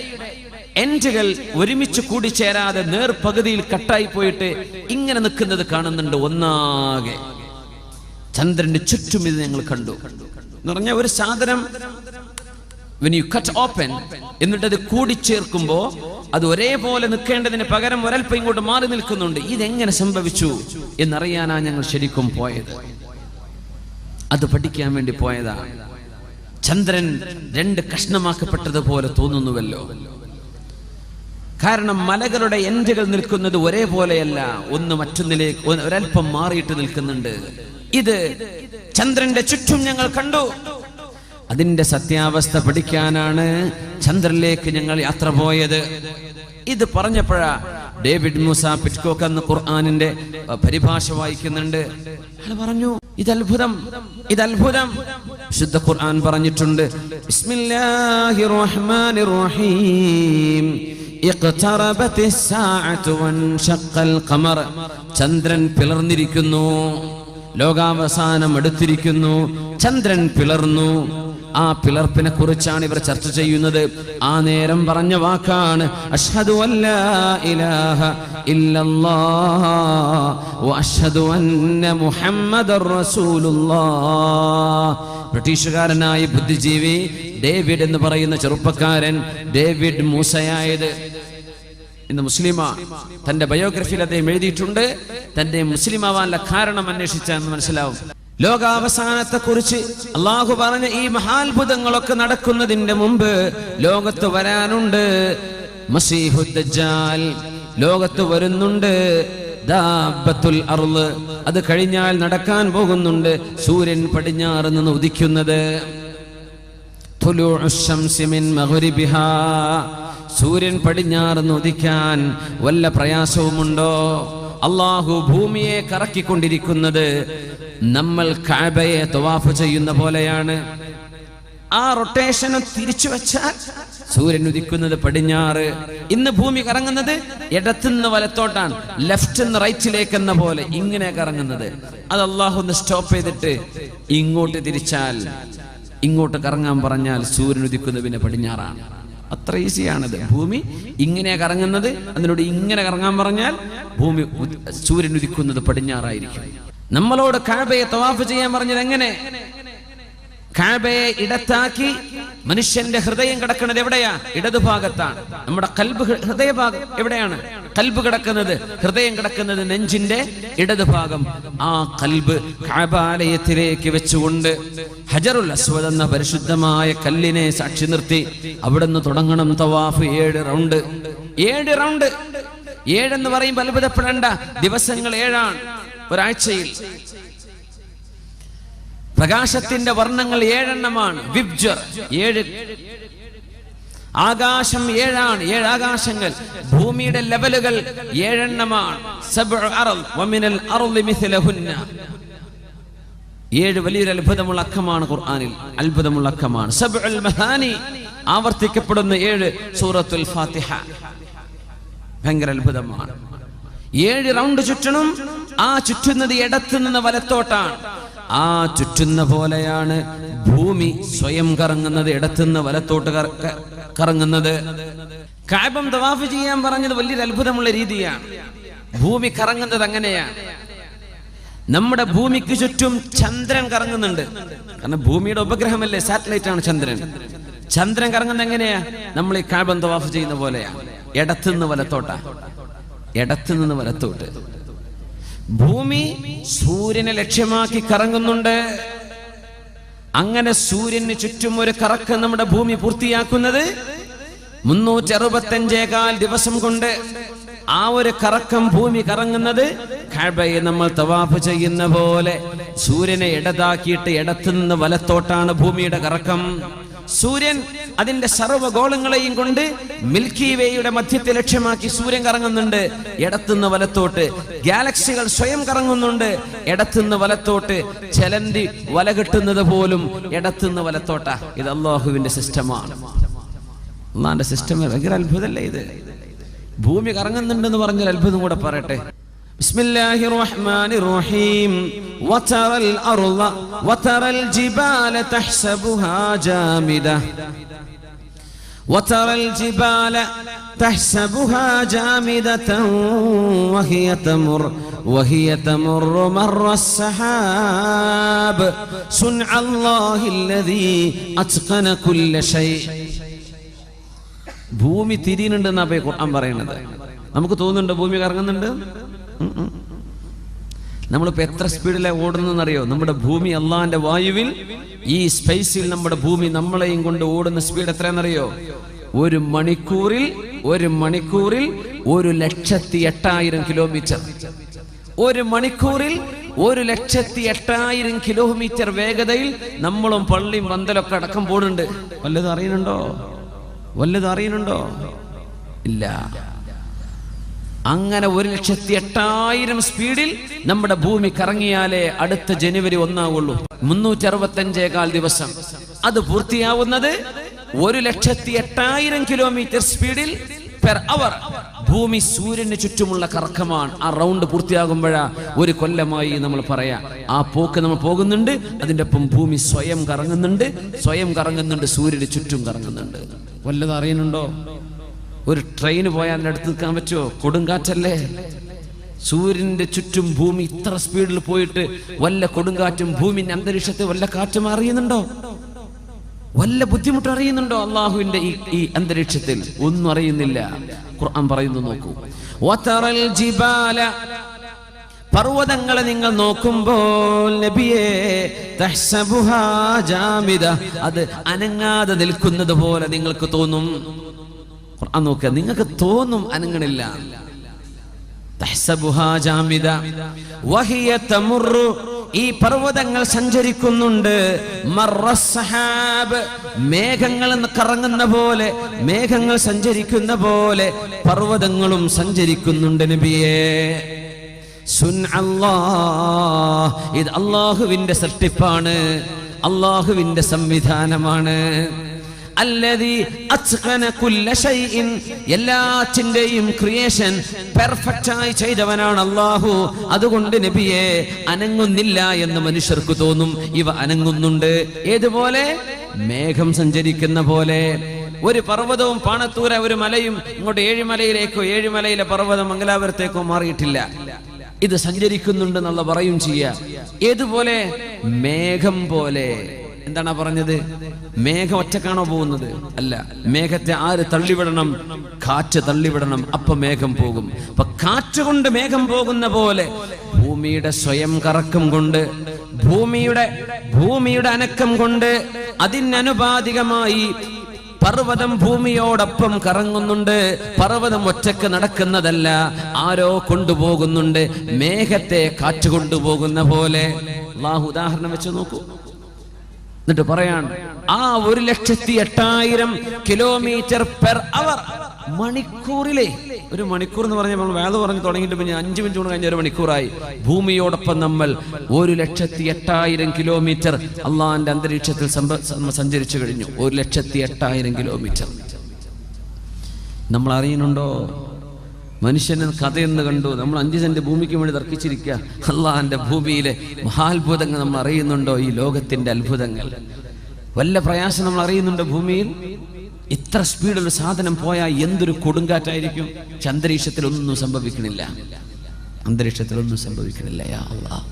S1: എൻഡുകൾ ഒരുമിച്ച് കൂടിച്ചേരാതെ നേർപകുതിയിൽ കട്ടായി പോയിട്ട് ഇങ്ങനെ നിൽക്കുന്നത് കാണുന്നുണ്ട്. ഒന്നാകെ ചന്ദ്രന്റെ ചുറ്റും ഇത് ഞങ്ങൾ കണ്ടു. എന്ന് പറഞ്ഞാൽ ഒരു സാധനം when you cut open എന്നിട്ട് അത് കൂടിച്ചേർക്കുമ്പോ അത് ഒരേപോലെ നിൽക്കേണ്ടതിന് പകരം ഒരൽപ്പം ഇങ്ങോട്ട് മാറി നിൽക്കുന്നുണ്ട്. ഇതെങ്ങനെ സംഭവിച്ചു എന്നറിയാനാ ഞങ്ങൾ ശരിക്കും പോയത്. അത് പഠിക്കാൻ വേണ്ടി പോയതാണ്. ചന്ദ്രൻ രണ്ട് കഷ്ണമാക്കപ്പെട്ടതുപോലെ തോന്നുന്നുവല്ലോ. കാരണം മലകളുടെ എൻഡുകൾ നിൽക്കുന്നത് ഒരേപോലെയല്ല, ഒന്ന് മറ്റൊന്നിലേക്ക് ഒരൽപ്പം മാറിയിട്ട് നിൽക്കുന്നുണ്ട്. ഇത് ചന്ദ്രന്റെ ചുറ്റും ഞങ്ങൾ കണ്ടു. അതിന്റെ സത്യാവസ്ഥ പഠിക്കാനാണ് ചന്ദ്രനിലേക്ക് ഞങ്ങൾ യാത്ര പോയത്. ഇത് പറഞ്ഞപ്പോഴാ ഡേവിഡ് മൂസ പിറ്റ്കോക്ക് എന്ന ഖുർആനിന്റെ പരിഭാഷ വായിക്കുന്നുണ്ട്. അയാൾ പറഞ്ഞു, ഇതത്ഭുതം, ഇതത്ഭുതം. വിശുദ്ധ ഖുർആൻ പറഞ്ഞിട്ടുണ്ട്, ബിസ്മില്ലാഹിർ റഹ്മാനിർ റഹീം, ഇഖ്തറബത്തിസ് സാഅതു വൻഷഖൽ ഖമർ. ചന്ദ്രൻ പിളർന്നിരിക്കുന്നു, ലോകാവസാനം അടുത്തിരിക്കുന്നു. ചന്ദ്രൻ പിളർന്നു. ആ പിളർപ്പിനെ കുറിച്ചാണ് ഇവർ ചർച്ച ചെയ്യുന്നത്. ആ നേരം പറഞ്ഞ വാക്കാണ് അഷ്ഹദു അല്ലാ ഇലാഹ ഇല്ലല്ലാഹ് വ അഷ്ഹദു അന്ന മുഹമ്മദർ റസൂലുള്ളാഹ്. ബ്രിട്ടീഷുകാരനായ ബുദ്ധിജീവി ഡേവിഡ് എന്ന് പറയുന്ന ചെറുപ്പക്കാരൻ ഡേവിഡ് മൂസയായത് ഇന്ന് മുസ്ലിമാ. തന്റെ ബയോഗ്രഫിയിൽ അദ്ദേഹം എഴുതിയിട്ടുണ്ട്. തന്റെ മുസ്ലിമാവാനുള്ള കാരണം അന്വേഷിച്ചാന്ന് മനസ്സിലാവും. ലോകാവസാനത്തെ കുറിച്ച് അള്ളാഹു പറഞ്ഞ ഈ മഹാത്ഭുതങ്ങളൊക്കെ നടക്കുന്നതിന്റെ മുമ്പ് ലോകത്ത് വരാനുണ്ട് മസീഹുദ് ദജ്ജാൽ. ലോകത്ത് വരുന്നുണ്ട് ദാബത്തുൽ അർള്. അത് കഴിഞ്ഞാൽ നടക്കാൻ പോകുന്നുണ്ട് സൂര്യൻ പടിഞ്ഞാറ് നിന്ന് ഉദിക്കുന്നത്. തുലൂഉ ശംസി മിൻ മഗ്രിബിഹാ. സൂര്യൻ പടിഞ്ഞാറ് നിന്ന് ഉദിക്കാൻ വല്ല പ്രയാസവുമുണ്ടോ? അള്ളാഹു ഭൂമിയെ കറക്കിക്കൊണ്ടിരിക്കുന്നത് നമ്മൾ കഅബയെ തവാഫ് ചെയ്യുന്ന പോലെയാണ്. ആ റൊട്ടേഷനും തിരിച്ചു വെച്ചാൽ സൂര്യൻ ഉദിക്കുന്നത് പടിഞ്ഞാറ്. ഇന്ന് ഭൂമി കറങ്ങുന്നത് ഇടത്തുനിന്ന് വലത്തോട്ടാണ്, ലെഫ്റ്റ് നിന്ന് റൈറ്റിലേക്ക് എന്ന പോലെ ഇങ്ങനെ കറങ്ങുന്നത്. അത് അള്ളാഹു ഒന്ന് സ്റ്റോപ്പ് ചെയ്തിട്ട് ഇങ്ങോട്ട് തിരിച്ചാൽ, ഇങ്ങോട്ട് കറങ്ങാൻ പറഞ്ഞാൽ സൂര്യൻ ഉദിക്കുന്നത് പിന്നെ പടിഞ്ഞാറാണ്. അത്ര ഈസിയാണത്. ഭൂമി ഇങ്ങനെ കറങ്ങുന്നത്, അതിനോട് ഇങ്ങനെ കറങ്ങാൻ പറഞ്ഞാൽ ഭൂമി സൂര്യൻ ഉദിക്കുന്നത് പടിഞ്ഞാറായിരിക്കും. നമ്മളോട് കഅബയെ തവാഫ് ചെയ്യാൻ പറഞ്ഞത് എങ്ങനെ? കഅബയെ ഇടത്താക്കി മനുഷ്യന്റെ ഹൃദയം കിടക്കുന്നത് എവിടെയാ? ഇടതുഭാഗത്താണ്. നമ്മുടെ കൽബ്, ഹൃദയഭാഗം എവിടെയാണ്? കൽബ് കിടക്കുന്നത്, ഹൃദയം കിടക്കുന്നത് നെഞ്ചിന്റെ ഇടതുഭാഗം. ആ കൽബ് കഅബാലയത്തിലേക്ക് വെച്ചുകൊണ്ട് ഹജറുൽ അസ്വദ് എന്ന പരിശുദ്ധമായ കല്ലിനെ സാക്ഷി നിർത്തി അവിടുന്ന് തുടങ്ങണം തവാഫ്. 7 റൗണ്ട്. 7 റൗണ്ട്. 7 എന്ന് പറയുമ്പോൾ അത്ഭുതപ്പെടേണ്ട. ദിവസങ്ങൾ 7ആണ്. ഒരാഴ്ചയിൽ പ്രകാശത്തിന്റെ വർണ്ണങ്ങൾ 7 എണ്ണമാണ്. വിബ്ജർ 7. ആകാശം 7ആണ്. 7 ആകാശങ്ങൾ. ഭൂമിയുടെ ലെവലുകൾ 7 എണ്ണമാണ്. 7 വലിയൊരു അത്ഭുതമുള്ള അക്കമാണ് ഖുർആനിൽ. അത്ഭുതമുള്ള അക്കമാണ്. സബ്ഉൽ മഹാനി ആവർത്തിക്കപ്പെടുന്ന 7 സൂറത്തുൽ ഫാത്തിഹ. ഭയങ്കര അത്ഭുതമാണ്. 7 റൗണ്ട് ചുറ്റണം. ആ ചുറ്റുന്നത് ഇടത്തു നിന്ന് വലത്തോട്ടാണ്. ആ ചുറ്റുന്ന പോലെയാണ് ഭൂമി സ്വയം കറങ്ങുന്നത്, ഇടത്തുനിന്ന് വലത്തോട്ട് കറങ്ങുന്നത്. കഅബം തവാഫ് ചെയ്യാൻ പറഞ്ഞത് വലിയൊരു അത്ഭുതമുള്ള രീതിയാണ്. ഭൂമി കറങ്ങുന്നത് അങ്ങനെയാണ്. നമ്മുടെ ഭൂമിക്ക് ചുറ്റും ചന്ദ്രൻ കറങ്ങുന്നുണ്ട്. കാരണം ഭൂമിയുടെ ഉപഗ്രഹമല്ലേ, സാറ്റലൈറ്റ് ആണ് ചന്ദ്രൻ. ചന്ദ്രൻ കറങ്ങുന്നത് എങ്ങനെയാ? നമ്മൾ ഈ കഅബം തവാഫ് ചെയ്യുന്ന പോലെയാണ്. ഇടത്തുനിന്ന് വലത്തോട്ടാ. ഇടത്തുനിന്ന് വലത്തോട്ട്. ഭൂമി സൂര്യനെ ലക്ഷ്യമാക്കി കറങ്ങുന്നുണ്ട്. അങ്ങനെ സൂര്യന് ചുറ്റും ഒരു കറക്കം നമ്മുടെ ഭൂമി പൂർത്തിയാക്കുന്നത് 365 ദിവസം കൊണ്ട്. ആ ഒരു കറക്കം ഭൂമി കറങ്ങുന്നത് കഅബയെ നമ്മൾ തവാഫ് ചെയ്യുന്ന പോലെ സൂര്യനെ ഇടതാക്കിയിട്ട് ഇടത്തുനിന്ന് വലത്തോട്ടാണ് ഭൂമിയുടെ കറക്കം. സൂര്യൻ അതിന്റെ സർവ്വഗോളങ്ങളെയും കൊണ്ട് മിൽക്കി വേയുടെ മധ്യത്തെ ലക്ഷ്യമാക്കി സൂര്യൻ കറങ്ങുന്നുണ്ട് ഇടത്തുനിന്ന് വലത്തോട്ട്. ഗാലക്സികൾ സ്വയം കറങ്ങുന്നുണ്ട് ഇടത്തുനിന്ന് വലത്തോട്ട്. ചെലന്തി വല കെട്ടുന്നത് പോലും ഇടത്തുനിന്ന് വലത്തോട്ടാ. ഇത് അല്ലാഹുവിന്റെ സിസ്റ്റമാണ്. അള്ളാന്റെ സിസ്റ്റം ഭയങ്കര അത്ഭുതമല്ലേ ഇത്? ഭൂമി കറങ്ങുന്നുണ്ടെന്ന് പറഞ്ഞാൽ അത്ഭുതം കൂടെ പറയട്ടെ. ബിസ്മില്ലാഹിർ റഹ്മാനിർ റഹീം. വതറൽ അർള വതറൽ ജിബാല തഹ്സബുഹാ ജാമിദ وترى الجبال تحسبها جامدة وهي تمر مر السحاب صنع الله الذي أتقن كل شيء. ഭൂമി തിരിയുന്നുണ്ടെന്നാ ഖുർആൻ പറയുന്നത്. നമുക്ക് തോന്നുന്നുണ്ടോ ഭൂമി കറങ്ങുന്നുണ്ട്? നമ്മളിപ്പോ എത്ര സ്പീഡിലാണ് ഓടുന്നറിയോ? നമ്മുടെ ഭൂമി അള്ളാന്റെ വായുവിൽ, ഈ സ്പേസിൽ നമ്മുടെ ഭൂമി നമ്മളെയും കൊണ്ട് ഓടുന്ന സ്പീഡ് എത്രയാണെന്നറിയോ? ഒരു മണിക്കൂറിൽ 1,08,000 കിലോമീറ്റർ. ഒരു മണിക്കൂറിൽ 1,08,000 കിലോമീറ്റർ വേഗതയിൽ നമ്മളും പള്ളിയും പന്തലൊക്കെ അടക്കം പോകുന്നുണ്ട്. വല്ലതും അറിയുന്നുണ്ടോ? ഇല്ല. അങ്ങനെ 1,08,000 സ്പീഡിൽ നമ്മുടെ ഭൂമി കറങ്ങിയാലേ അടുത്ത ജനുവരി 1 ആവുള്ളൂ. 365 ദിവസം. അത് പൂർത്തിയാവുന്നത് 1,08,000 കിലോമീറ്റർ സ്പീഡിൽ പെർ അവർ. ഭൂമി സൂര്യന് ചുറ്റുമുള്ള കറക്കമാണ്. ആ റൗണ്ട് പൂർത്തിയാകുമ്പോഴാ ഒരു കൊല്ലമായി നമ്മൾ പറയാ. ആ പോക്ക് നമ്മൾ പോകുന്നുണ്ട്. അതിൻ്റെ ഒപ്പം ഭൂമി സ്വയം കറങ്ങുന്നുണ്ട്, സൂര്യന് ചുറ്റും കറങ്ങുന്നുണ്ട്. വല്ലതും അറിയുന്നുണ്ടോ? ഒരു ട്രെയിൻ പോയാൽ അടുത്ത് നിൽക്കാൻ പറ്റുമോ? കൊടുങ്കാറ്റല്ലേ. സൂര്യന്റെ ചുറ്റും ഭൂമി ഇത്ര സ്പീഡിൽ പോയിട്ട് വല്ല കൊടുങ്കാറ്റും ഭൂമിന്റെ അന്തരീക്ഷത്തെ വല്ല കാറ്റും അറിയുന്നുണ്ടോ? വല്ല ബുദ്ധിമുട്ട് അറിയുന്നുണ്ടോ? അള്ളാഹുവിന്റെ ഈ അന്തരീക്ഷത്തിൽ ഒന്നും അറിയുന്നില്ല. ഖുർആൻ പറയുന്നു, നോക്കൂ. വതറൽ ജിബാല, പർവ്വതങ്ങളെ നിങ്ങൾ നോക്കുമ്പോൾ നബിയേ, തഹ്സബുഹാ ജാമിദ, അത് അനങ്ങാതെ നിൽക്കുന്നത് പോലെ നിങ്ങൾക്ക് തോന്നും. ഖുർആൻ നോക്കുക, നിങ്ങൾക്ക് തോന്നും അനങ്ങണില്ല. തഹ്സബുഹാ ജാമിദ വഹിയ തമുറു, ഈ പർവ്വതങ്ങൾ സഞ്ചരിക്കുന്നുണ്ട്. മർറസ്സഹാബ്, മേഘങ്ങൾ കറങ്ങുന്ന പോലെ, മേഘങ്ങൾ സഞ്ചരിക്കുന്ന പോലെ പർവ്വതങ്ങളും സഞ്ചരിക്കുന്നുണ്ട് നബിയേ. സുൻഅല്ലാഹ്, ഇത് അല്ലാഹുവിന്റെ സൃഷ്ടിപ്പാണ്, അല്ലാഹുവിന്റെ സംവിധാനമാണ്. അല്ലദീ അത്ഖന കുല്ല ഷൈഇൻ, എല്ലാറ്റിന്റെയും ക്രിയേഷൻ പെർഫെക്റ്റ് ആയി ചെയ്തവനാണ് അല്ലാഹു. അതുകൊണ്ട് നബിയെ, അനങ്ങുന്നില്ല എന്ന് മനുഷ്യർക്ക് തോന്നും. ഇവ അനങ്ങുന്നുണ്ട്. ഏതുപോലെ? മേഘം സഞ്ചരിക്കുന്ന പോലെ. ഒരു പർവ്വതവും പാണത്തൂര ഒരു മലയും ഇങ്ങോട്ട് ഏഴിമലയിലേക്കോ ഏഴിമലയിലെ പർവ്വതം മംഗലാപുരത്തേക്കോ മാറിയിട്ടില്ല. ഇത് സഞ്ചരിക്കുന്നുണ്ടെന്നുള്ള പറയും ചെയ്യുക. ഏതുപോലെ? മേഘം പോലെ. എന്താണ് പറഞ്ഞത്? മേഘം ഒറ്റക്കാണോ പോകുന്നത്? അല്ല. മേഘത്തെ ആര് തള്ളിവിടണം? കാറ്റ് തള്ളിവിടണം. അപ്പൊ മേഘം പോകും. അപ്പൊ കാറ്റ് കൊണ്ട് മേഘം പോകുന്ന പോലെ ഭൂമിയുടെ സ്വയം കറക്കം കൊണ്ട്, ഭൂമിയുടെ അനക്കം കൊണ്ട്, അതിനനുപാതികമായി പർവ്വതം ഭൂമിയോടൊപ്പം കറങ്ങുന്നുണ്ട്. പർവ്വതം ഒറ്റക്ക് നടക്കുന്നതല്ല, ആരോ കൊണ്ടുപോകുന്നുണ്ട്. മേഘത്തെ കാറ്റ് കൊണ്ടുപോകുന്ന പോലെ. അല്ലാഹു ഉദാഹരണം വെച്ച് നോക്കൂ. എന്നിട്ട് പറയാൻ, ആ 1,08,000 കിലോമീറ്റർ പെർ അവർ, മണിക്കൂറിലെ, ഒരു മണിക്കൂർ എന്ന് പറഞ്ഞാൽ നമ്മൾ വേദ പറഞ്ഞു തുടങ്ങിയിട്ട് പിന്നെ 5 മിനിറ്റ് കൊണ്ട് കഴിഞ്ഞ 1 മണിക്കൂറായി. ഭൂമിയോടൊപ്പം നമ്മൾ 1,08,000 കിലോമീറ്റർ അള്ളാന്റെ അന്തരീക്ഷത്തിൽ സഞ്ചരിച്ചു കഴിഞ്ഞു. 1,08,000 കിലോമീറ്റർ. നമ്മൾ അറിയുന്നുണ്ടോ? മനുഷ്യന് കഥയെന്ന് കണ്ടു. നമ്മൾ 5 സെന്റ് ഭൂമിക്ക് വേണ്ടി തർക്കിച്ചിരിക്കുക. അള്ളാന്റെ ഭൂമിയിലെ മഹാത്ഭുതങ്ങൾ നമ്മൾ അറിയുന്നുണ്ടോ? ഈ ലോകത്തിന്റെ അത്ഭുതങ്ങൾ. വല്ല പ്രയാസം നമ്മൾ അറിയുന്നുണ്ടോ? ഭൂമിയിൽ ഇത്ര സ്പീഡിൽ സാധനം പോയാൽ എന്തൊരു കൊടുങ്കാറ്റായിരിക്കും. പക്ഷെ അന്തരീക്ഷത്തിലൊന്നും സംഭവിക്കണില്ല. യാ അല്ലാഹ്.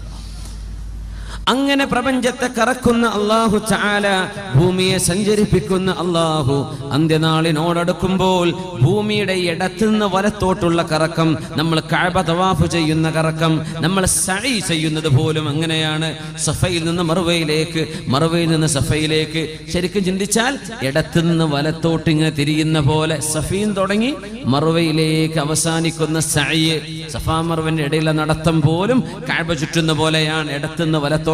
S1: അങ്ങനെ പ്രപഞ്ചത്തെ കറക്കുന്ന അല്ലാഹു തആല, ഭൂമിയെ സഞ്ചരിപ്പിക്കുന്ന അല്ലാഹു, അന്ത്യനാളിനോടടുക്കുമ്പോൾ ഭൂമിയുടെ ഇടത്തുനിന്ന് വലത്തോട്ടുള്ള കറക്കം, നമ്മൾ കഅബ തവാഫ് ചെയ്യുന്ന കറക്കം, നമ്മൾ സഈ ചെയ്യുന്നത് പോലും അങ്ങനെയാണ്. സഫയിൽ നിന്ന് മർവയിലേക്ക്, മർവയിൽ നിന്ന് സഫയിലേക്ക്. ശരിക്കും ചിന്തിച്ചാൽ ഇടത്തുനിന്ന് വലത്തോട്ട് ഇങ്ങനെ തിരിയുന്ന പോലെ സഫീൻ തുടങ്ങി മർവയിലേക്ക് അവസാനിക്കുന്ന സഈ, സഫാ മർവന്റെ ഇടയിലെ നടത്തം പോലും കഅബ ചുറ്റുന്ന പോലെയാണ്. ഇടത്തുനിന്ന് വലത്തോട്ടാണ്.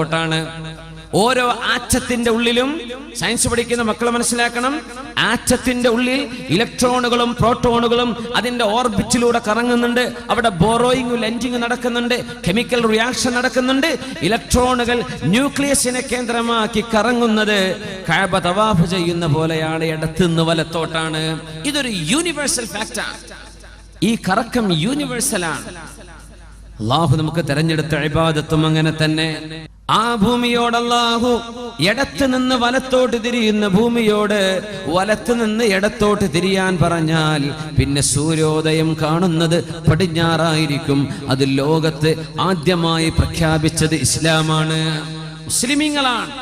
S1: ഓരോ ആറ്റത്തിന്റെ ഉള്ളിലും, സയൻസ് പഠിക്കുന്ന മക്കൾ മനസ്സിലാക്കണം, ആറ്റത്തിന്റെ ഉള്ളിൽ ഇലക്ട്രോണുകളും പ്രോട്ടോണുകളും അതിന്റെ ഓർബിറ്റിലൂടെ കറങ്ങുന്നുണ്ട്. അവിടെ ബോറോയിങ് ലെൻഡിങ് നടക്കുന്നുണ്ട്, കെമിക്കൽ റിയാക്ഷൻ നടക്കുന്നുണ്ട്. ഇലക്ട്രോണുകൾ ന്യൂക്ലിയസിനെ കേന്ദ്രമാക്കി കറങ്ങുന്നത് കഅബ തവാഫ് ചെയ്യുന്ന പോലെയാണ്. ഇടത്തുനിന്ന് വലത്തോട്ടാണ്. ഇതൊരു യൂണിവേഴ്സൽ ഫാക്റ്റാണ്. ഈ കറക്കം യൂണിവേഴ്സലാണ്. അള്ളാഹു നമുക്ക് തെരഞ്ഞെടുത്ത ഇബാദത്തും അങ്ങനെ തന്നെ. ആ ഭൂമിയോട് അല്ലാഹു ഇടത്ത് നിന്ന് വലത്തോട്ട് തിരിയുന്ന ഭൂമിയോട് വലത്ത് നിന്ന് ഇടത്തോട്ട് തിരിയാൻ പറഞ്ഞാൽ പിന്നെ സൂര്യോദയം കാണുന്നത് പടിഞ്ഞാറായിരിക്കും. അത് ലോകത്ത് ആദ്യമായി പ്രഖ്യാപിച്ചത് ഇസ്ലാമാണ്, മുസ്ലിമീങ്ങളാണ്.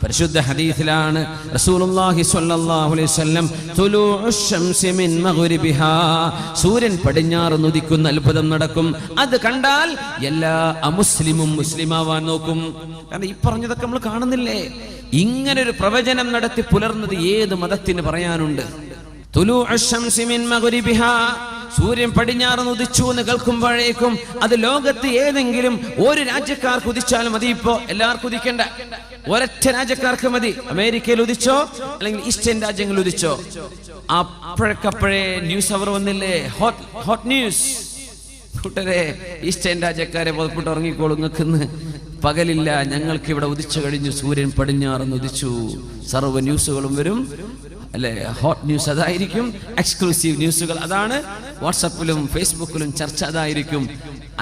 S1: പരിശുദ്ധ ഹദീസിലാണ് റസൂലുള്ളാഹി സ്വല്ലല്ലാഹു അലൈഹി വസല്ലം തുലൂഉശ് ശംസി മിൻ മഗ്രിബിഹാ, സൂര്യൻ പടിഞ്ഞാറ് ഉദിക്കുന്ന അത്ഭുതം നടക്കും. അത് കണ്ടാൽ എല്ലാ അമുസ്ലിമും മുസ്ലിമാവാൻ നോക്കും. കാരണം ഈ പറഞ്ഞതൊക്കെ നമ്മൾ കാണുന്നില്ലേ? ഇങ്ങനെ ഒരു പ്രവചനം നടത്തി പുലർന്നത് ഏത് മതത്തിന് പറയാനുണ്ട്? തുലൂഉശ് ശംസി മിൻ മഗ്രിബിഹാ, സൂര്യൻ പടിഞ്ഞാറ് ഉദിച്ചു എന്ന് കേൾക്കുമ്പോഴേക്കും അത് ലോകത്ത് ഏതെങ്കിലും ഒരു രാജ്യക്കാർക്ക് ഉദിച്ചാലും മതി. ഇപ്പോ എല്ലാവർക്കും ഉദിക്കണ്ട, ഒരൊറ്റ രാജ്യക്കാർക്ക് മതി. അമേരിക്കയിൽ ഉദിച്ചോ അല്ലെങ്കിൽ ഈസ്റ്റേൺ രാജ്യങ്ങളിൽ ഉദിച്ചോ, അപ്പോഴേക്കപ്പോഴേ ന്യൂസ് അവർ വന്നില്ലേ, ഹോട്ട് ന്യൂസ്. കൂട്ടരെ, ഈസ്റ്റേൺ രാജ്യക്കാരെ പുറപ്പെട്ട് ഉറങ്ങിക്കോളൂ, നിങ്ങൾക്കിന്ന് പകലില്ല, ഞങ്ങൾക്ക് ഇവിടെ ഉദിച്ചു കഴിഞ്ഞു, സൂര്യൻ പടിഞ്ഞാറെന്ന് ഉദിച്ചു. സർവ്വ ന്യൂസുകളും വരും അല്ലെ, ഹോട്ട് ന്യൂസ് അതായിരിക്കും, എക്സ്ക്ലൂസീവ് ന്യൂസുകൾ അതാണ്. വാട്സപ്പിലും ഫേസ്ബുക്കിലും ചർച്ച അതായിരിക്കും.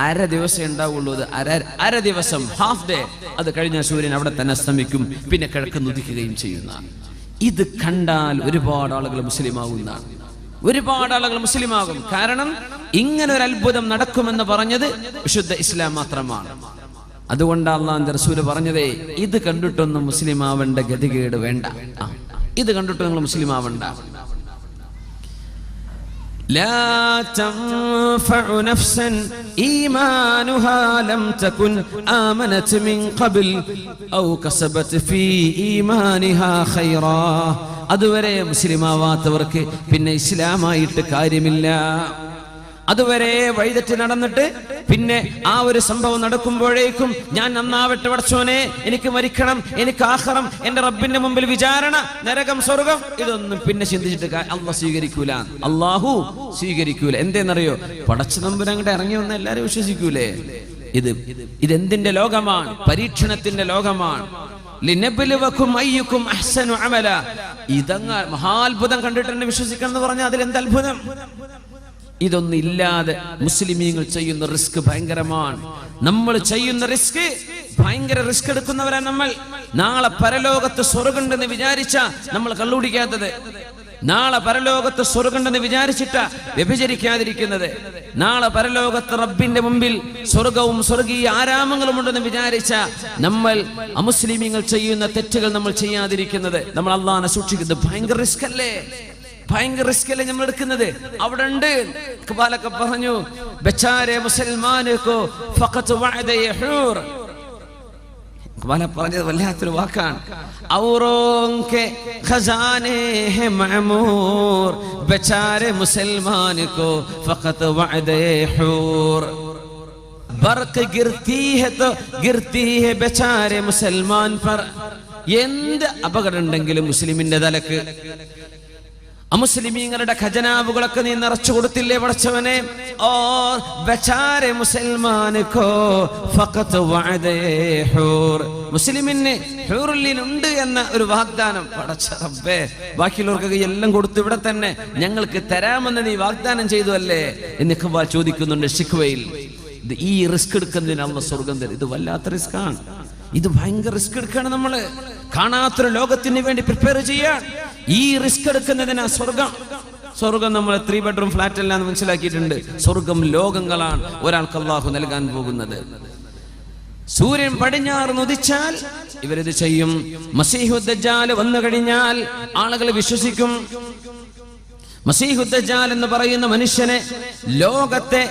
S1: അര ദിവസം ഉണ്ടാവുള്ളൂ, അത് അര ദിവസം, ഹാഫ് ഡേ. അത് കഴിഞ്ഞ സൂര്യൻ അവിടെ തന്നെ അസ്തമിക്കും, പിന്നെ കിഴക്ക് ഉദിക്കുകയും ചെയ്യുന്ന. ഇത് കണ്ടാൽ ഒരുപാട് ആളുകൾ മുസ്ലിമാകുന്നതാണ്, ഒരുപാട് ആളുകൾ മുസ്ലിമാകും. കാരണം ഇങ്ങനെ ഒരു അത്ഭുതം നടക്കുമെന്ന് പറഞ്ഞത് വിശുദ്ധ ഇസ്ലാം മാത്രമാണ്. അതുകൊണ്ട് അല്ലാഹുവിന്റെ റസൂൽ പറഞ്ഞതേ, ഇത് കണ്ടിട്ടൊന്നും മുസ്ലിം ആവേണ്ട ഗതികേട് വേണ്ട, ഇത് കണ്ടിട്ട് നിങ്ങൾ മുസ്ലിം ആവണ്ട. لا تنفع نفسا إيمانها لم تكن آمنت من قبل أو كسبت في إيمانها خيرا. അതുവരെ മുസ്ലിമാവാത്തവർക്ക് പിന്നെ ഇസ്ലാമായിട്ട് കാര്യമില്ല. അതുവരെ വഴിതെറ്റി നടന്നിട്ട് പിന്നെ ആ ഒരു സംഭവം നടക്കുമ്പോഴേക്കും ഞാൻ നന്നാവട്ടെ പടച്ചോനെ, എനിക്ക് മരിക്കണം, എനിക്ക് ആഖിറം, എന്റെ റബ്ബിന്റെ മുമ്പിൽ വിചാരണ, നരകം, സ്വർഗം, ഇതൊന്നും പിന്നെ ചിന്തിച്ചിട്ട് അള്ളാഹു സ്വീകരിക്കൂല, അള്ളാഹു സ്വീകരിക്കൂല. എന്തേന്നറിയോ? പടച്ച തമ്പുരാൻ അങ്ങോട്ട് ഇറങ്ങി വന്ന എല്ലാരും വിശ്വസിക്കൂലേ? ഇതെന്തിന്റെ ലോകമാണ്? പരീക്ഷണത്തിന്റെ ലോകമാണ്. ലിനബ്ലുവകും അയ്യുക്കും അഹ്സനു അമല. ഇതങ്ങ് മഹാത്ഭുതം കണ്ടിട്ട് തന്നെ വിശ്വസിക്കണം എന്ന് പറഞ്ഞാൽ അതിലെന്ത് അത്ഭുതം? ഇതൊന്നും ഇല്ലാതെ മുസ്ലിമീങ്ങൾ ചെയ്യുന്ന റിസ്ക് ഭയങ്കരമാണ്. നമ്മൾ ചെയ്യുന്ന റിസ്ക് ഭയങ്കര റിസ്ക് എടുക്കുന്നവരാണ് നമ്മൾ. നാളെ പരലോകത്ത് സ്വർഗ്ഗമുണ്ടെന്ന് വിചാരിച്ച നമ്മൾ കള്ളുടിക്കാത്തത്, നാളെ പരലോകത്ത് സ്വർഗ്ഗമുണ്ടെന്ന് വിചാരിച്ചിട്ടാ വ്യഭിചരിക്കാതിരിക്കുന്നത്, നാളെ പരലോകത്ത് റബ്ബിന്റെ മുമ്പിൽ സ്വർഗവും സ്വർഗീയ ആരാമങ്ങളും ഉണ്ടെന്ന് വിചാരിച്ച നമ്മൾ അമുസ്ലിമീങ്ങൾ ചെയ്യുന്ന തെറ്റുകൾ നമ്മൾ ചെയ്യാതിരിക്കുന്നത്, നമ്മൾ അള്ളാഹനെ സൂക്ഷിക്കുന്നത് ഭയങ്കര റിസ്ക് അല്ലേ? ഭയങ്കര റിസ്ക് അല്ലേ നമ്മൾ എടുക്കുന്നത്? അവിടെ ഉണ്ട് ഇഖ്ബാലൊക്കെ പറഞ്ഞു, ബച്ചാരെ മുസൽമാനോ ഫഖത്ത് വഅദ യഹൂർ. ഇഖ്ബാല പറഞ്ഞത് വല്ലാത്തൊരു വാക്കാണ്. ഔറോംകെ ഖസാനെ ഹെ മഅമൂർ, ബച്ചാരെ മുസൽമാനോ ഫഖത്ത് വഅദ യഹൂർ. ബർഖ് ഗിർത്തി ഹെ തോ ഗിർത്തി ഹെ ബച്ചാരെ മുസൽമാൻ പർ. എന്ത് അപകടം ഉണ്ടെങ്കിലും മുസ്ലിമിന്റെ തലക്ക്, അമുസ്ലിമീങ്ങളുടെ ഖജനാവുകളൊക്കെ നീ നിറച്ചു കൊടുത്തില്ലേ പടച്ചവനെ? ഓ ബച്ചാരെ മുസൽമാനോ ഫഖത്ത് വഅദ ഹൂർ. മുസ്ലിമിന് ഹൂറുൽ ഉണ്ട് എന്ന ഒരു വാഗ്ദാനം പടച്ച റബ്ബേ, ബാക്കിയുള്ളവർക്കൊക്കെ എല്ലാം കൊടുത്തു, ഇവിടെ തന്നെ ഞങ്ങൾക്ക് തരാമെന്ന് നീ വാഗ്ദാനം ചെയ്തു അല്ലേ എന്ന് ഇഖ്ബാൽ ചോദിക്കുന്നുണ്ട് ശിഖ്വയിൽ. ഈ റിസ്ക് എടുക്കുന്നതിന് അല്ലാഹു സ്വർഗ്ഗം തരും. ഇത് വല്ലാത്ത റിസ്ക്കാണ്, ഇത് ഭയങ്കര റിസ്ക് എടുക്കാണ്. നമ്മള് കാണാത്തൊരു ലോകത്തിന് വേണ്ടി പ്രിപ്പയർ ചെയ്യാൻ ഈ റിസ്ക് എടുക്കുന്നതിനാ സ്വർഗം. സ്വർഗം നമ്മൾ 3 ബെഡ്റൂം ഫ്ലാറ്റ് അല്ല എന്ന് മനസ്സിലാക്കിയിട്ടുണ്ട്. സ്വർഗം ലോകങ്ങളാണ് ഒരാൾക്ക് അല്ലാഹു നൽകാൻ പോകുന്നത്. സൂര്യൻ പടിഞ്ഞാറ് ഉദിച്ചാൽ ഇവരിത് ചെയ്യും. മസീഹു ദജ്ജാൽ വന്നു കഴിഞ്ഞാൽ ആളുകൾ വിശ്വസിക്കും. മസീഹു ദജ്ജാൽ എന്ന് പറയുന്ന മനുഷ്യനെ ലോകത്തെ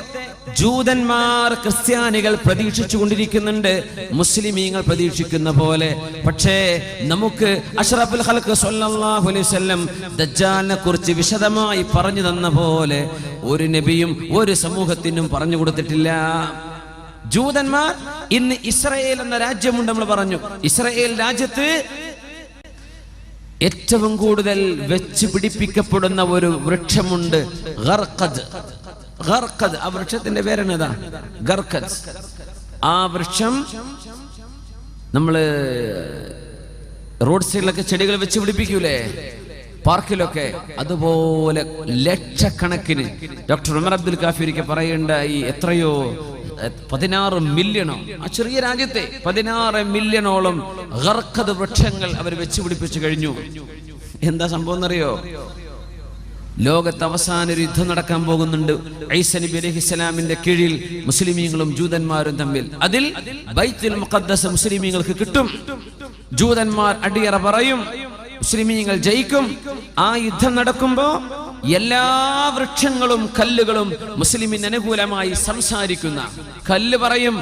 S1: ജൂതന്മാർ, ക്രിസ്ത്യാനികൾ പ്രതീക്ഷിച്ചു കൊണ്ടിരിക്കുന്നുണ്ട്, മുസ്ലിമീങ്ങൾ പ്രതീക്ഷിക്കുന്ന പോലെ. പക്ഷേ നമുക്ക് അഷ്റഫുൽ ഖൽഖ് സ്വല്ലല്ലാഹു അലൈഹി വസല്ലം ദജ്ജാലിനെ കുറിച്ച് വിശദമായി പറഞ്ഞു തന്ന പോലെ ഒരു നബിയും ഒരു സമൂഹത്തിനും പറഞ്ഞു കൊടുത്തിട്ടില്ല. ജൂതന്മാർ ഇന്ന് ഇസ്രായേൽ എന്ന രാജ്യമുണ്ട്, നമ്മൾ പറഞ്ഞു. ഇസ്രായേൽ രാജ്യത്ത് ഏറ്റവും കൂടുതൽ വെച്ച് പിടിപ്പിക്കപ്പെടുന്ന ഒരു വൃക്ഷമുണ്ട്, ഗർഖദ്. ഗർഖദ്, ആ വൃക്ഷത്തിന്റെ പേരെന്നതാ? ഗർഖദ്. ആ വൃക്ഷം നമ്മള് റോഡ് സൈഡിലൊക്കെ ചെടികൾ വെച്ച് പിടിപ്പിക്കൂലേ? പാർക്കിലൊക്കെ അതുപോലെ ലക്ഷക്കണക്കിന്. ഡോക്ടർ ഉമർ അബ്ദുൽ കാഫിരിക്ക് പറയേണ്ടായി, എത്രയോ 16 മില്യണോ, ആ ചെറിയ രാജ്യത്തെ 16 മില്യണോളം ഗർഖദ് വൃക്ഷങ്ങൾ അവർ വെച്ചുപിടിപ്പിച്ചു കഴിഞ്ഞു. എന്താ സംഭവം എന്നറിയോ? ലോകത്ത് അവസാന ഒരു യുദ്ധം നടക്കാൻ പോകുന്നുണ്ട് ഈസാ നബി അലൈഹിസ്സലാമിന്റെ കീഴിൽ മുസ്ലിമീങ്ങളും ജൂതന്മാരും തമ്മിൽ. അതിൽ ബൈത്തുൽ മുഖദ്ദസ് മുസ്ലിമീങ്ങൾക്ക് കിട്ടും. ജൂതന്മാർ അടിയറ പറയും, മുസ്ലിമീങ്ങൾ ജയിക്കും. ആ യുദ്ധം നടക്കുമ്പോ എല്ലാ വൃക്ഷങ്ങളും കല്ലുകളും മുസ്ലിമിന് അനുകൂലമായി സംസാരിക്കുന്ന കല്ല് പറയും,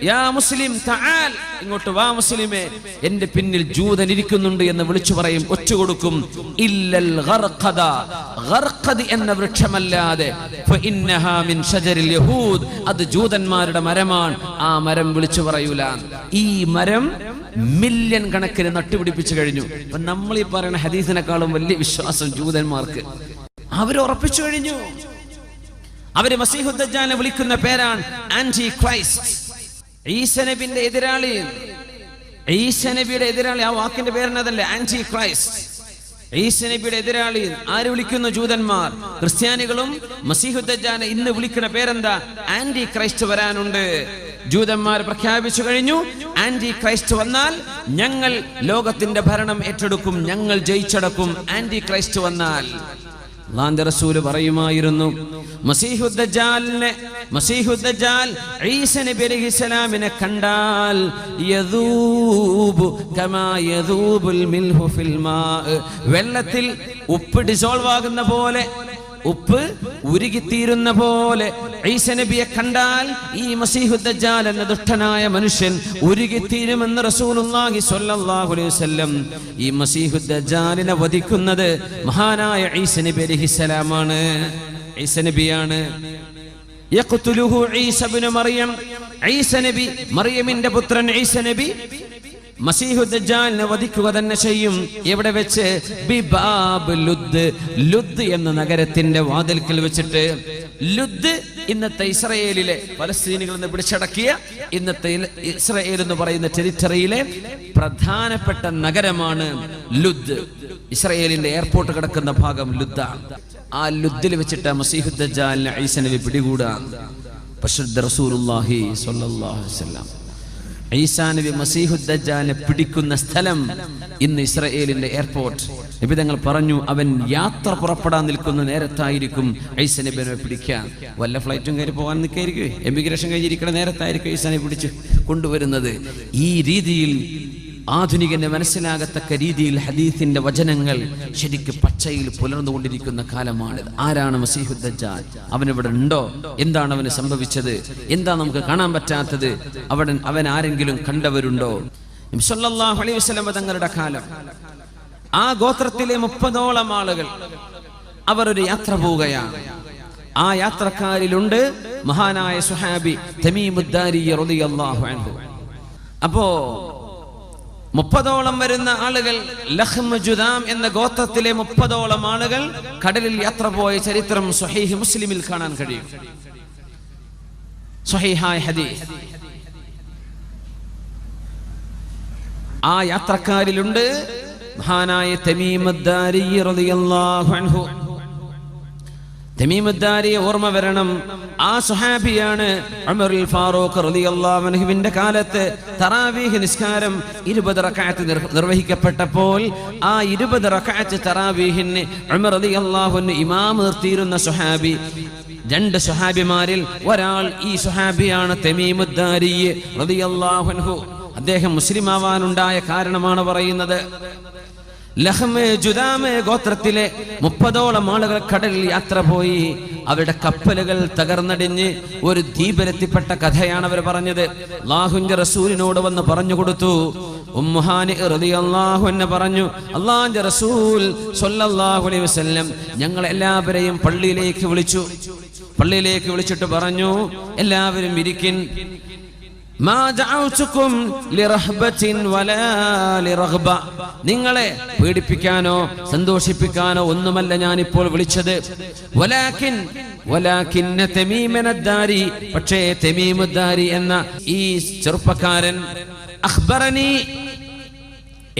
S1: യാ മുസ്ലിം തആൽ, ഇങ്ങോട്ട് വാ മുസ്ലിമേ, എന്റെ പിന്നിൽ ജൂതൻ ഇരിക്കുന്നുണ്ട് എന്ന് വിളിച്ചു പറയും, ഒറ്റുകൊടുക്കും. ഇല്ലൽ ഗർഖദ, ഗർഖദ് എന്ന വൃക്ഷമല്ലാതെ, ഫഇന്നഹാ മിൻ ഷജരിൽ യഹൂദ്, അത് ജൂതന്മാരുടെ മരമാണ്, ആ മരം വിളിച്ചു പറയൂല. ഈ മരം മില്യൺ കണക്കിന് നട്ടുപിടിപ്പിച്ചു കഴിഞ്ഞു. അപ്പൊ നമ്മൾ ഈ പറയുന്ന ഹദീസിനെക്കാളും വലിയ വിശ്വാസം ജൂതന്മാർക്ക്. അവർ ഉറപ്പിച്ചു കഴിഞ്ഞു. അവര് മസീഹുദ് ദജ്ജാലിനെ വിളിക്കുന്ന പേരാണ് ആന്റി ക്രൈസ്റ്റ്. ഈസാ നബിയുടെ എതിരാളി, ഈസാ നബിയുടെ എതിരാളി, ആ വാക്കിന്റെ പേരിനതല്ലേ ആന്റി ക്രൈസ്റ്റ്. ഈസാ നബിയുടെ എതിരാളി ആര് വിളിക്കുന്നു? ജൂതന്മാർ. ക്രിസ്ത്യാനികളും മസീഹുദ് ദജ്ജാലിനെ ഇന്ന് വിളിക്കുന്ന പേരെന്താ? ആന്റി ക്രൈസ്റ്റ് വരാനുണ്ട്. ജൂതന്മാർ പ്രഖ്യാപിച്ചു കഴിഞ്ഞു, ആന്റി ക്രൈസ്റ്റ് വന്നാൽ ഞങ്ങൾ ലോകത്തിന്റെ ഭരണം ഏറ്റെടുക്കും, ഞങ്ങൾ ജയിച്ചടക്കും. ആന്റി ക്രൈസ്റ്റ് വന്നാൽ അല്ലാഹുവിന്റെ റസൂൽ പറയുമായിരുന്നു, മസീഹുദ് ദജ്ജാൽ ഈസാ നബി അലൈഹിസ്സലാമിനെ കണ്ടാൽ യദൂബു കമാ യദൂബുൽ മിൽഹു ഫിൽ മാ, വെള്ളത്തിൽ ഉപ്പ് ഡിസോൾവ് ആകുന്ന പോലെ, ഉപ്പ് ഉരുകിത്തീരുന്ന പോലെ ഈസാ നബിയെ കണ്ടാൽ ഈ മസീഹുദ് ദജ്ജാൽ എന്ന ദുഷ്ടനായ മനുഷ്യൻ ഉരുകിത്തീരുമെന്ന് റസൂലുള്ളാഹി സ്വല്ലല്ലാഹു അലൈഹി വസല്ലം. ഈ മസീഹുദ് ദജ്ജാലിനെ വധിക്കുന്നത് മഹാനായ ഈസാ നബി അലൈഹിസ്സലാമാണ്. ഈസാ നബിയാണ്. യഖ്തുലുഹു ഈസാ ഇബ്നു മറിയം, ഈസാ നബി, മറിയമിന്റെ പുത്രൻ ഈസാ നബി മസീഹുദ് ദജ്ജാലിനെ വധിക്കുക തന്നെ ചെയ്യും. എവിടെ വെച്ച്? ബിബാബ് ലുദ്, ലുദ് എന്ന നഗരത്തിന്റെ വാതിൽക്കൽ വെച്ചിട്ട്. ലുദ് ഇന്നത്തെ ഇസ്രായേലിലെ, പലസ്തീനികളിൽ നിന്ന് പിടിച്ചടക്കിയ ഇന്നത്തെ ഇസ്രായേൽ എന്ന് പറയുന്ന ടെറിറ്ററിയിലെ പ്രധാനപ്പെട്ട നഗരമാണ് ലുദ്. ഇസ്രായേലിന്റെ എയർപോർട്ട് കിടക്കുന്ന ഭാഗം ലുദ്ദാണ്. ആ ലുദ്ദിൽ വെച്ചിട്ട് മസീഹുദ് ദജ്ജാലിനെ ഈസാ നബി പിടികൂടാൻ. പരിശുദ്ധ റസൂലുള്ളാഹി സ്വല്ലല്ലാഹു അലൈഹി വസല്ലം ഈസാ നബി മസീഹുദ് ദജ്ജാലിനെ പിടിക്കുന്ന സ്ഥലം ഇന്ന് ഇസ്രായേലിന്റെ എയർപോർട്ട്. നബി തങ്ങൾ പറഞ്ഞു, അവൻ യാത്ര പുറപ്പെടാൻ നിൽക്കുന്ന നേരത്തായിരിക്കും ഈസാ നബിയെ പിടിക്കാൻ. വല്ല ഫ്ലൈറ്റും കയറി പോകാൻ നിൽക്കായിരിക്കും, എമിഗ്രേഷൻ കഴിഞ്ഞിരിക്കുന്ന നേരത്തായിരിക്കും ഈസാ നബി പിടിച്ച് കൊണ്ടുവരുന്നത്. ഈ രീതിയിൽ ആധുനികന് മനസ്സിലാകത്തക്ക രീതിയിൽ ഹദീസിന്റെ വചനങ്ങൾ ശരിക്കും പച്ചയിൽ പുലർന്നുകൊണ്ടിരിക്കുന്ന കാലമാണിത്. ആരാണ് മസീഹുദ് ദജ്ജാൽ? അവനിവിടെ ഉണ്ടോ? എന്താണ് അവന് സംഭവിച്ചത്? എന്താ നമുക്ക് കാണാൻ പറ്റാത്തത്? അവൻ ആരെങ്കിലും കണ്ടവരുണ്ടോ? നബി സല്ലല്ലാഹു അലൈഹി വസല്ലം തങ്ങളുടെ കാലം, ആ ഗോത്രത്തിലെ 30ഓളം ആളുകൾ അവർ ഒരു യാത്ര പോവുകയാണ്. ആ യാത്രക്കാരിലുണ്ട് മഹാനായ സുഹാബി തമീമുദ് ദാരി റളിയല്ലാഹു അൻഹു. അപ്പോ 30ഓളം വരുന്ന ആളുകൾ, ലഖ്മ ജുദാം എന്ന ഗോത്രത്തിലെ 30ഓളം ആളുകൾ കടലിൽ യാത്ര പോയ ചരിത്രം സ്വഹീഹ് മുസ്ലിമിൽ കാണാൻ കഴിയും. സ്വഹീഹായ ഹദീസ്. ആ യാത്രക്കാരിലുണ്ട് മഹാനായ തമീമുദ് ദാരി റളിയല്ലാഹു അൻഹു. തമീമുദ് ദാരിയെ ഓർമ്മ വരണം. ആ സ്വഹാബിയാണ് ഉമറുൽ ഫാറൂഖ് റളിയല്ലാഹു അൻഹുവിന്റെ കാലത്ത് തറാവീഹ് നിസ്കാരം 20 റക്അത്ത് നിർവഹിക്കപ്പെട്ടപ്പോൾ ആ 20 റക്അത്ത് തറാവീഹിന് ഉമർ റളിയല്ലാഹു അൻഹു ഇമാം നിർത്തിയിരുന്ന സ്വഹാബി. 2 സ്വഹാബിമാരിൽ ഒരാൾ ഈ സ്വഹാബിയാണ് തമീമുദ് ദാരി റളിയല്ലാഹു അൻഹു. അദ്ദേഹം മുസ്ലിം ആവാനുണ്ടായ കാരണമാണ് പറയുന്നത്. ലഖ്മ ജുദാം ഗോത്രത്തിലെ 30ഓളം ആളുകൾ കടലിൽ യാത്ര പോയി. അവരുടെ കപ്പലുകൾ തകർന്നടിഞ്ഞ് ഒരു ദ്വീപിലെത്തിപ്പെട്ട കഥയാണ് അവർ പറഞ്ഞത്. അല്ലാഹുവിന്റെ റസൂലിനോട് വന്ന് പറഞ്ഞു കൊടുത്തു. ഉമ്മു ഹാനി റളിയല്ലാഹു അൻഹ പറഞ്ഞു, അല്ലാഹുവിന്റെ റസൂൽ സ്വല്ലല്ലാഹു അലൈഹി വസല്ലം ഞങ്ങൾ എല്ലാവരെയും പള്ളിയിലേക്ക് വിളിച്ചു. പള്ളിയിലേക്ക് വിളിച്ചിട്ട് പറഞ്ഞു, എല്ലാവരും ഇരിക്കിൻ. നിങ്ങളെ പേടിപ്പിക്കാനോ സന്തോഷിപ്പിക്കാനോ ഒന്നുമല്ല ഞാനിപ്പോൾ വിളിച്ചത്. പക്ഷേ തമീമുദ് ദാരി എന്ന ഈ ചെറുപ്പക്കാരൻ അഖ്ബറനി,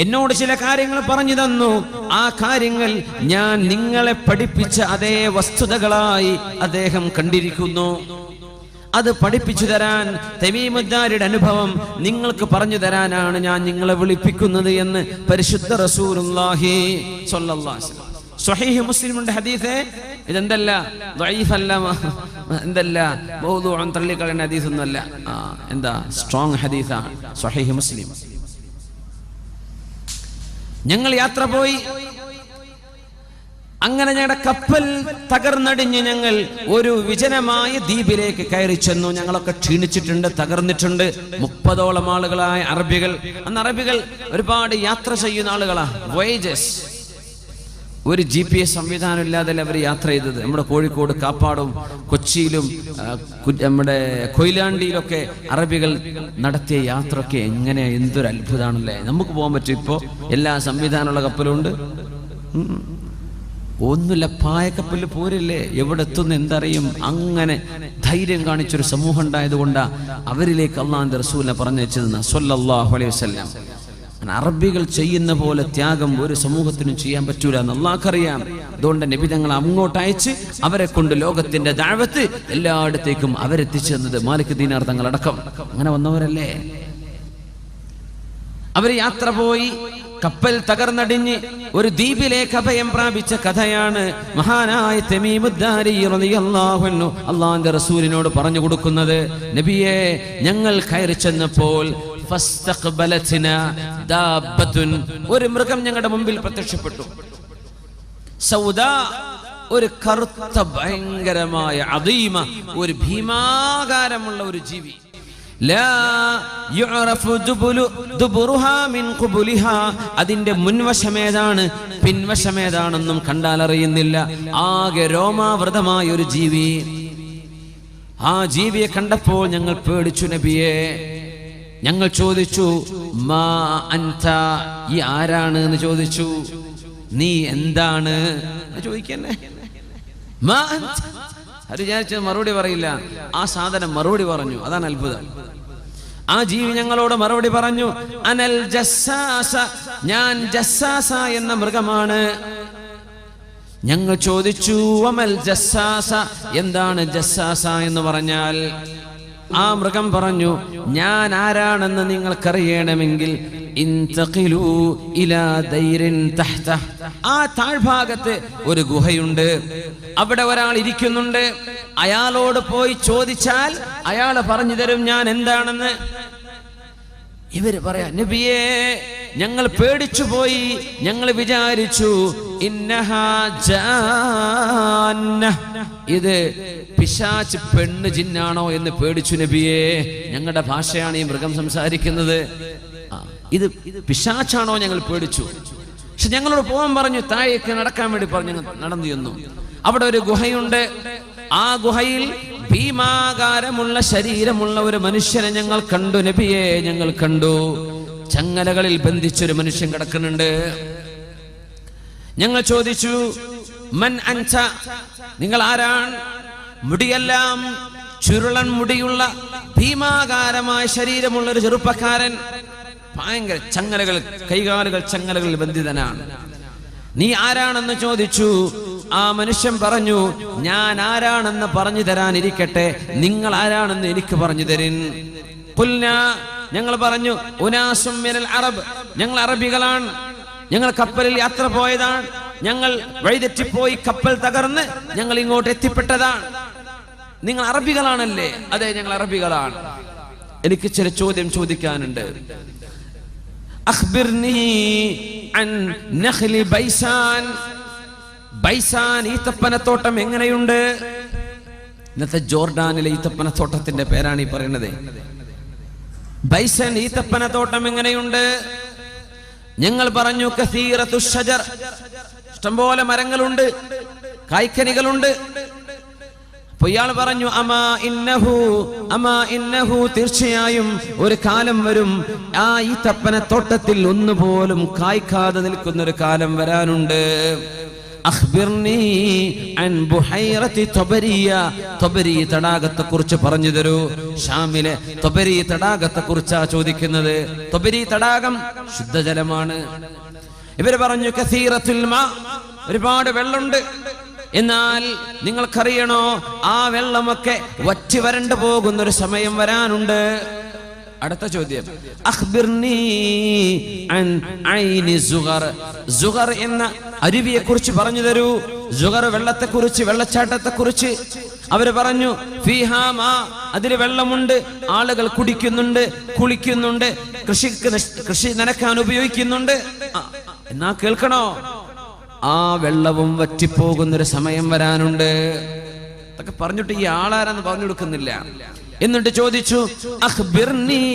S1: എന്നോട് ചില കാര്യങ്ങൾ പറഞ്ഞു തന്നു. ആ കാര്യങ്ങൾ ഞാൻ നിങ്ങളെ പഠിപ്പിച്ച അതേ വസ്തുതകളായി അദ്ദേഹം കണ്ടിരിക്കുന്നു. അത് പഠിപ്പിച്ചു തരാൻ, തമീമുദ്ദാരിയുടെ അനുഭവം നിങ്ങൾക്ക് പറഞ്ഞു തരാനാണ് ഞാൻ നിങ്ങളെ വിളിപ്പിക്കുന്നത് എന്ന് പരിശുദ്ധ റസൂലുള്ളാഹി സ്വല്ലല്ലാഹു അലൈഹി വസല്ലം. സ്വഹീഹ് മുസ്ലിമിന്റെ ഹദീസ്. ഇതെന്തല്ല ദഈഫല്ല, എന്തല്ല മൗദൂഉൻ, തള്ളിക്കളയുന്ന ഹദീസൊന്നുമല്ല. എന്താ സ്ട്രോങ് ഹദീസാണ് സ്വഹീഹ് മുസ്ലിം. ഞങ്ങൾ യാത്ര പോയി. അങ്ങനെ ഞങ്ങളുടെ കപ്പൽ തകർന്നടിഞ്ഞ് ഞങ്ങൾ ഒരു വിജനമായ ദ്വീപിലേക്ക് കയറി ചെന്നു. ഞങ്ങളൊക്കെ ക്ഷീണിച്ചിട്ടുണ്ട്, തകർന്നിട്ടുണ്ട്. 30ഓളം ആളുകളായ അറബികൾ. അന്ന് അറബികൾ ഒരുപാട് യാത്ര ചെയ്യുന്ന ആളുകളാ, വോയേജസ്. ഒരു GPS സംവിധാനം ഇല്ലാതെ അവർ യാത്ര ചെയ്തത്. നമ്മുടെ കോഴിക്കോട് കാപ്പാടും കൊച്ചിയിലും നമ്മുടെ കൊയിലാണ്ടിയിലൊക്കെ അറബികൾ നടത്തിയ യാത്രയൊക്കെ എങ്ങനെ, എന്തൊരു അത്ഭുതമാണല്ലേ. നമുക്ക് പോകാൻ പറ്റും. ഇപ്പോൾ എല്ലാ സംവിധാനമുള്ള കപ്പലുണ്ട്. ഒന്നുമില്ല, പായക്കപ്പലിൽ പോരില്ലേ, എവിടെ എത്തുന്ന എന്തറിയും. അങ്ങനെ ധൈര്യം കാണിച്ചൊരു സമൂഹം ഉണ്ടായതുകൊണ്ടാ അവരിലേക്ക് അള്ളാഹുവിന്റെ റസൂലിനെ പറഞ്ഞു വെച്ചതെന്ന് സ്വല്ലല്ലാഹു അലൈഹി വസല്ലം. അറബികൾ ചെയ്യുന്ന പോലെ ത്യാഗം ഒരു സമൂഹത്തിനും ചെയ്യാൻ പറ്റൂല എന്ന് അള്ളാഹ്ക്കറിയാം. അതുകൊണ്ട് നബി തങ്ങൾ അങ്ങോട്ട് അയച്ച് അവരെ കൊണ്ട് ലോകത്തിന്റെ ദഅവത്ത് എല്ലായിടത്തേക്കും അവരെത്തിച്ചു തന്നത് മാലിക് ദീനാർ തങ്ങളടക്കം. അങ്ങനെ വന്നവരല്ലേ. അവർ യാത്ര പോയി, കപ്പൽ തകർന്നടിഞ്ഞ് ഒരു ദ്വീപിലേക്ക് അഭയം പ്രാപിച്ച കഥയാണ് മഹാനായ തമീമുദ്ദാരി റളിയല്ലാഹു അൻഹു അള്ളാഹുവിന്റെ റസൂലിനോട് പറഞ്ഞു കൊടുക്കുന്നത്. നബിയെ, ഞങ്ങൾ കയറി ചെന്നപ്പോൾ ഫസ്തഖ്ബലത്നാ ദാബത്തുൻ, ഒരു മൃഗം ഞങ്ങളുടെ മുമ്പിൽ പ്രത്യക്ഷപ്പെട്ടു. സൗദാ, ഒരു കറുത്ത ഭയങ്കരമായ അദീമ, ഒരു ഭീമാകാരമുള്ള ഒരു ജീവി. ലാ യുഅറഫു ദുബുറുഹാ മിൻ ഖുബുലിഹാ, അതിന്റെ മുൻവശമേതാണ് പിൻവശമേതാണെന്നും കണ്ടാൽ അറിയുന്നില്ല. ആകെ രോമാവൃതമായ ഒരു ജീവി. ആ ജീവിയെ കണ്ടപ്പോൾ ഞങ്ങൾ പേടിച്ചു നബിയെ. ഞങ്ങൾ ചോദിച്ചു, മാ അൻത, ഈ ആരാണ് എന്ന് ചോദിച്ചു. നീ എന്താണ് ചോദിക്കന്നെ. മാ അൻത, അത് വിചാരിച്ചത് മറുപടി പറയില്ല. ആ സാധനം മറുപടി പറഞ്ഞു. അതാണ് അത്ഭുതം. ആ ജീവി ഞങ്ങളോട് മറുപടി പറഞ്ഞു, അനൽ ജസ്സാസ, ഞാൻ ജസ്സാസ എന്ന മൃഗമാണ്. ഞങ്ങൾ ചോദിച്ചു, വമൽ ജസ്സാസ, എന്താണ് ജസ്സാസ എന്ന് പറഞ്ഞാൽ? ആ മൃഗം പറഞ്ഞു, ഞാൻ ആരാണെന്ന് നിങ്ങൾക്കറിയണമെങ്കിൽ ഇൻതഖിലൂ ഇലാ ദൈരിൻ തഹ്ത, ആ താഴ്ഭാഗത്ത് ഒരു ഗുഹയുണ്ട്, അവിടെ ഒരാൾ ഇരിക്കുന്നുണ്ട്. അയാളോട് പോയി ചോദിച്ചാൽ അയാൾ പറഞ്ഞു തരും ഞാൻ എന്താണെന്ന്. ഇവര് പറയാ, നബിയേ, ഞങ്ങൾ പേടിച്ചു പോയി. ഞങ്ങൾ വിചാരിച്ചു ഇന്നഹാ ജാന്ന, ഇത് പിശാച് പെണ്ണ് ജിന്നാണോ എന്ന് പേടിച്ചു നബിയേ. ഞങ്ങളുടെ ഭാഷയാണ് ഈ മൃഗം സംസാരിക്കുന്നത്. ഇത് പിശാച്ചാണോ ഞങ്ങൾ പേടിച്ചു. പക്ഷെ ഞങ്ങളോട് പോകാൻ പറഞ്ഞു, താഴേക്ക് നടക്കാൻ വേണ്ടി പറഞ്ഞു. നടന്നു ചെന്നു. അവിടെ ഒരു ഗുഹയുണ്ട്. ആ ഗുഹയിൽ ഭീമാകാരമുള്ള ശരീരമുള്ള ഒരു മനുഷ്യനെ ഞങ്ങൾ കണ്ടു നബിയെ, ഞങ്ങൾ കണ്ടു. ചങ്ങലകളിൽ ബന്ധിച്ചൊരു മനുഷ്യൻ കിടക്കുന്നുണ്ട്. ഞങ്ങൾ ചോദിച്ചു, മൻ അൻത, നിങ്ങൾ ആരാണ്? മുടിയെല്ലാം ചുരുളൻ മുടിയുള്ള ഭീമാകാരമായ ശരീരമുള്ള ഒരു ചെറുപ്പക്കാരൻ. ഭയങ്കര ചങ്ങലകൾ, കൈകാലുകൾ ചങ്ങലകളിൽ ബന്ധിതനാണ്. നീ ആരാണെന്ന് ചോദിച്ചു. ആ മനുഷ്യൻ പറഞ്ഞു, ഞാൻ ആരാണെന്ന് പറഞ്ഞു തരാനിരിക്കട്ടെ, നിങ്ങൾ ആരാണെന്ന് എനിക്ക് പറഞ്ഞു തരിൻ. ഖുൽനാ, ഞങ്ങൾ പറഞ്ഞു, ഉനാസും മിനൽ അറബ്, ഞങ്ങൾ അറബികളാണ്. ഞങ്ങൾ കപ്പലിൽ യാത്ര പോയതാണ്. ഞങ്ങൾ വഴിതെറ്റിപ്പോയി, കപ്പൽ തകർന്ന് ഞങ്ങൾ ഇങ്ങോട്ട് എത്തിപ്പെട്ടതാണ്. നിങ്ങൾ അറബികളാണല്ലേ? അതെ, ഞങ്ങൾ അറബികളാണ്. എനിക്ക് ചില ചോദ്യം ചോദിക്കാനുണ്ട്. അഖ്ബിർനി അൻ നഖ്ലി ബൈസാൻ, ബൈസാൻ ഈത്തപ്പനത്തോട്ടം എങ്ങനെയുണ്ട്? ഇന്നത്തെ ജോർഡാനിലെ ഈത്തപ്പനത്തോട്ടത്തിന്റെ പേരാണ് ഈ പറയുന്നത്. ബൈസൻ ഈത്തപ്പനത്തോട്ടം എങ്ങനെയുണ്ട്? ഞങ്ങൾ പറഞ്ഞു, കസീറത്തു ഷജർ, ഇഷ്ടംപോലെ മരങ്ങളുണ്ട്, കായ്ക്കനികളുണ്ട്. അപ്പൊ ഇയാൾ പറഞ്ഞു, അമാ ഇന്നഹു, തീർച്ചയായും ഒരു കാലം വരും, ആ ഈത്തപ്പനത്തോട്ടത്തിൽ ഒന്നുപോലും കായ്ക്കാതെ നിൽക്കുന്ന ഒരു കാലം വരാനുണ്ട്. അഖ്ബിർനി അൻ ബുഹൈറത്തി തബരിയ, തബരി തടാകത്തെക്കുറിച്ച് പറഞ്ഞു തരൂ. ഷാമിലെ തബരി തടാകത്തെക്കുറിച്ചാ ചോദിക്കുന്നത്. തബരി തടാകം ശുദ്ധജലമാണ്. ഇവര് പറഞ്ഞു കസീറത്തുൽ മാ, ഒരുപാട് വെള്ളമുണ്ട്. എന്നാൽ നിങ്ങൾക്കറിയണോ, ആ വെള്ളമൊക്കെ വറ്റി വരണ്ടു പോകുന്നൊരു സമയം വരാനുണ്ട്. അടുത്ത ചോദ്യം, അഖ്ബിർനി അൻ ഐനി സുഗർ, സുഗർ എന്ന അരുവിയെ കുറിച്ച് പറഞ്ഞു തരൂ. സുഗർ വെള്ളത്തെക്കുറിച്ച്, വെള്ളച്ചാട്ടത്തെക്കുറിച്ച്. അവര് പറഞ്ഞു ഫീഹാ മാ, അതിൽ വെള്ളമുണ്ട്, ആളുകൾ കുടിക്കുന്നുണ്ട്, കുളിക്കുന്നുണ്ട്, കൃഷി നനക്കാൻ ഉപയോഗിക്കുന്നുണ്ട്. എന്നാ കേൾക്കണോ, ആ വെള്ളവും വറ്റിപ്പോകുന്നൊരു സമയം വരാനുണ്ട്. അതൊക്കെ പറഞ്ഞിട്ട് ഈ ആളാരെന്ന് പറഞ്ഞു കൊടുക്കുന്നില്ല. എന്നിട്ട് ചോദിച്ചു അഖ്ബിർനി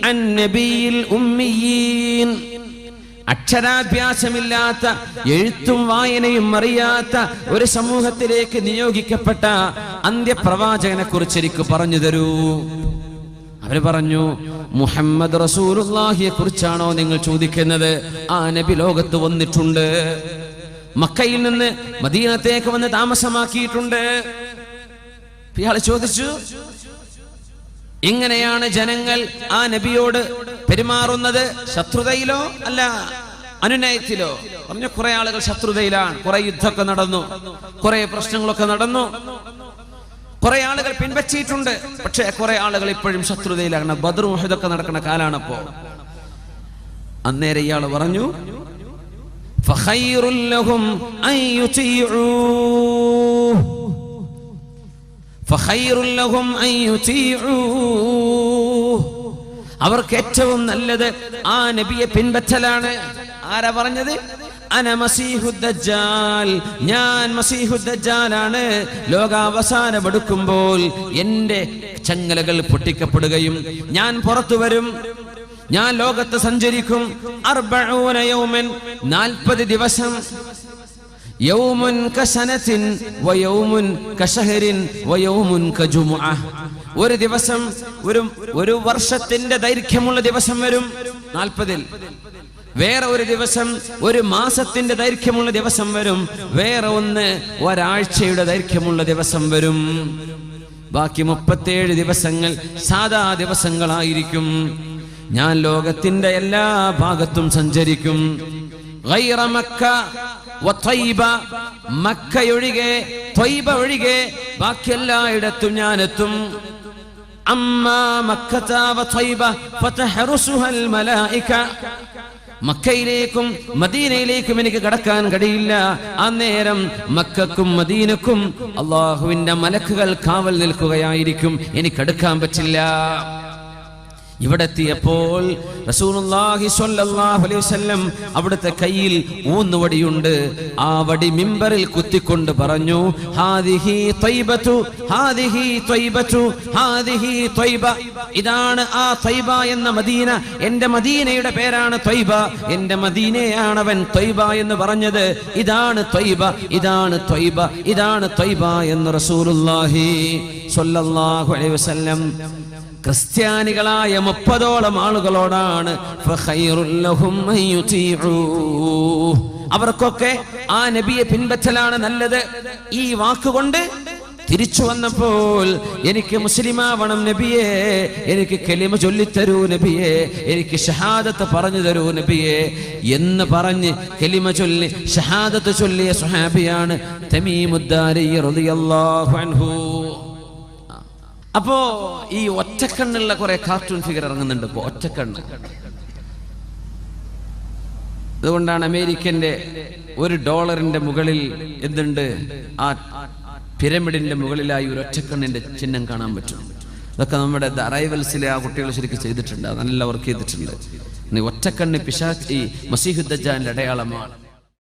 S1: അൻ നബിയിൽ ഉമ്മിയീൻ, അക്ഷരാഭ്യാസമില്ലാത്ത, എഴുത്തും വായനയും അറിയാത്ത ഒരു സമൂഹത്തിലേക്ക് നിയോഗിക്കപ്പെട്ട അന്ത്യപ്രവാചകനെ കുറിച്ച് എനിക്ക് പറഞ്ഞു തരൂ. അവര് പറഞ്ഞു മുഹമ്മദ് റസൂലുള്ളാഹിയെ കുറിച്ചാണോ നിങ്ങൾ ചോദിക്കുന്നത്? ആ നബി ലോകത്ത് വന്നിട്ടുണ്ട്, മക്കയിൽ നിന്ന് മദീനത്തേക്ക് വന്ന് താമസമാക്കിയിട്ടുണ്ട്. ഇയാള് ചോദിച്ചു എങ്ങനെയാണ് ജനങ്ങൾ ആ നബിയോട് പെരുമാറുന്നത്? ശത്രുതയിലോ അല്ല അനുനയത്തിലോ? പറഞ്ഞു കുറെ ആളുകൾ ശത്രുതയിലാണ്, കുറെ യുദ്ധമൊക്കെ നടന്നു, കുറെ പ്രശ്നങ്ങളൊക്കെ നടന്നു, കുറെ ആളുകൾ പിൻവച്ചിട്ടുണ്ട്. പക്ഷെ കുറെ ആളുകൾ ഇപ്പോഴും ശത്രുതയിലാണ്. ബദർ ഉഹദൊക്കെ നടക്കുന്ന കാലാണപ്പോ. അന്നേരം ഇയാൾ പറഞ്ഞു ഫഖൈറുൽ ലഹും അൻ യുതീഉ, ഫഖൈറുൽ ലഹും അൻ യുതീഉ, അവർക്ക് ഏറ്റവും നല്ലത് ആ നബിയെ പിൻപറ്റലാണ്. ആരാ പറഞ്ഞത്? അന മസീഹുദ് ദജ്ജാൽ, ഞാൻ മസീഹുദ് ദജ്ജാലാണ്. ലോകാവസാനം അടുക്കുമ്പോൾ എന്റെ ചങ്ങലകൾ പൊട്ടിക്കപ്പെടുകയും ഞാൻ പുറത്തു വരും, ഞാൻ ലോകത്ത് സഞ്ചരിക്കും. 40 യൗമൻ, 40 ദിവസം. യൗമുൻ കസനത്തിൻ വയൗമുൻ കശഹരിൻ വയൗമുൻ കജുമുഅ, ഒരു ദിവസം ഒരു വർഷത്തിന്റെ ദൈർഘ്യമുള്ള ദിവസം വരും 40-ൽ. വേറെ ഒരു ദിവസം ഒരു മാസത്തിന്റെ ദൈർഘ്യമുള്ള ദിവസം വരും. വേറെ ഒന്ന് ഒരാഴ്ചയുടെ ദൈർഘ്യമുള്ള ദിവസം വരും. ബാക്കി 37 ദിവസങ്ങൾ സാധാ ദിവസങ്ങളായിരിക്കും. ഞാൻ ലോകത്തിന്റെ എല്ലാ ഭാഗത്തും സഞ്ചരിക്കും. ഗൈറ മക്ക വ ത്വയ്ബ, മക്കയൊഴികെ ത്വയ്ബ ഒഴികെ ബാക്കി എല്ലായിടത്തും ഞാൻ എത്തും. അമ്മാ മക്കത വ ത്വയ്ബ ഫതഹറുസുഹൽ മലായിക, മക്കയിലേക്കും മദീനയിലേക്കും എനിക്ക് കടക്കാൻ കഴിയില്ല. അന്നേരം മക്കക്കും മദീനക്കും അള്ളാഹുവിന്റെ മലക്കുകൾ കാവൽ നിൽക്കുകയായിരിക്കും, എനിക്കടുക്കാൻ പറ്റില്ല. ഇവിടെ എത്തിയപ്പോൾ റസൂലുള്ളാഹി സ്വല്ലല്ലാഹു അലൈഹി വസല്ലം അവിടുത്തെ കയ്യിൽ ഊന്നുവടിയുണ്ട്. ആ വടി മിമ്പറിൽ കുത്തിക്കൊണ്ട് പറഞ്ഞു ഹാദിഹി ത്വയ്ബതു, ഹാദിഹി ത്വയ്ബതു, ഹാദിഹി ത്വയ്ബ, ഇതാണ് ആ ത്വയ്ബ എന്ന മദീന. എന്റെ മദീനയുടെ പേരാണ് ത്വയ്ബ, എന്റെ മദീനയാണ് അവൻ ത്വയ്ബ എന്ന് പറഞ്ഞത്. ഇതാണ് ത്വയ്ബ, ഇതാണ് ത്വയ്ബ, ഇതാണ് ത്വയ്ബ എന്ന് റസൂലുള്ളാഹി സ്വല്ലല്ലാഹു അലൈഹി വസല്ലം ക്രിസ്ത്യാനികളായ 30ഓളം ആളുകളോടാണ് അവർക്കൊക്കെ ആ നബിയെ പിൻപറ്റലാണ് നല്ലത്. ഈ വാക്കുകൊണ്ട് തിരിച്ചു വന്നപ്പോൾ എനിക്ക് മുസ്ലിമാവണം നബിയെ, എനിക്ക് കലിമ ചൊല്ലിത്തരൂ നബിയെ, എനിക്ക് ഷഹാദത്ത് പറഞ്ഞു തരൂ നബിയെ എന്ന് പറഞ്ഞ് കലിമ ചൊല്ലി ഷഹാദത്ത് ചൊല്ലിയ സ്വഹാബിയാണ് തമീമുദ്ദാരി റളിയല്ലാഹു അൻഹു. അപ്പോ ഈ ഒറ്റക്കണ്ണുള്ള കുറെ കാർട്ടൂൺ ഫിഗർ ഇറങ്ങുന്നുണ്ട് ഇപ്പോ, ഒറ്റക്കണ്ണ്. അതുകൊണ്ടാണ് അമേരിക്കന്റെ $1 മുകളിൽ എന്തുണ്ട്, ആ പിരമിഡിന്റെ മുകളിലായി ഒരു ഒറ്റക്കണ്ണിന്റെ ചിഹ്നം കാണാൻ പറ്റും. ഇതൊക്കെ നമ്മുടെ അറൈവൽസിലെ ആ കുട്ടികൾ ശരിക്കും ചെയ്തിട്ടുണ്ട്, നല്ല വർക്ക് ചെയ്തിട്ടുണ്ട്. ഒറ്റക്കണ്ണ് പിശാച് ഈ മസീഹുദ് ദജ്ജാലിന്റെ അടയാളമാണ്.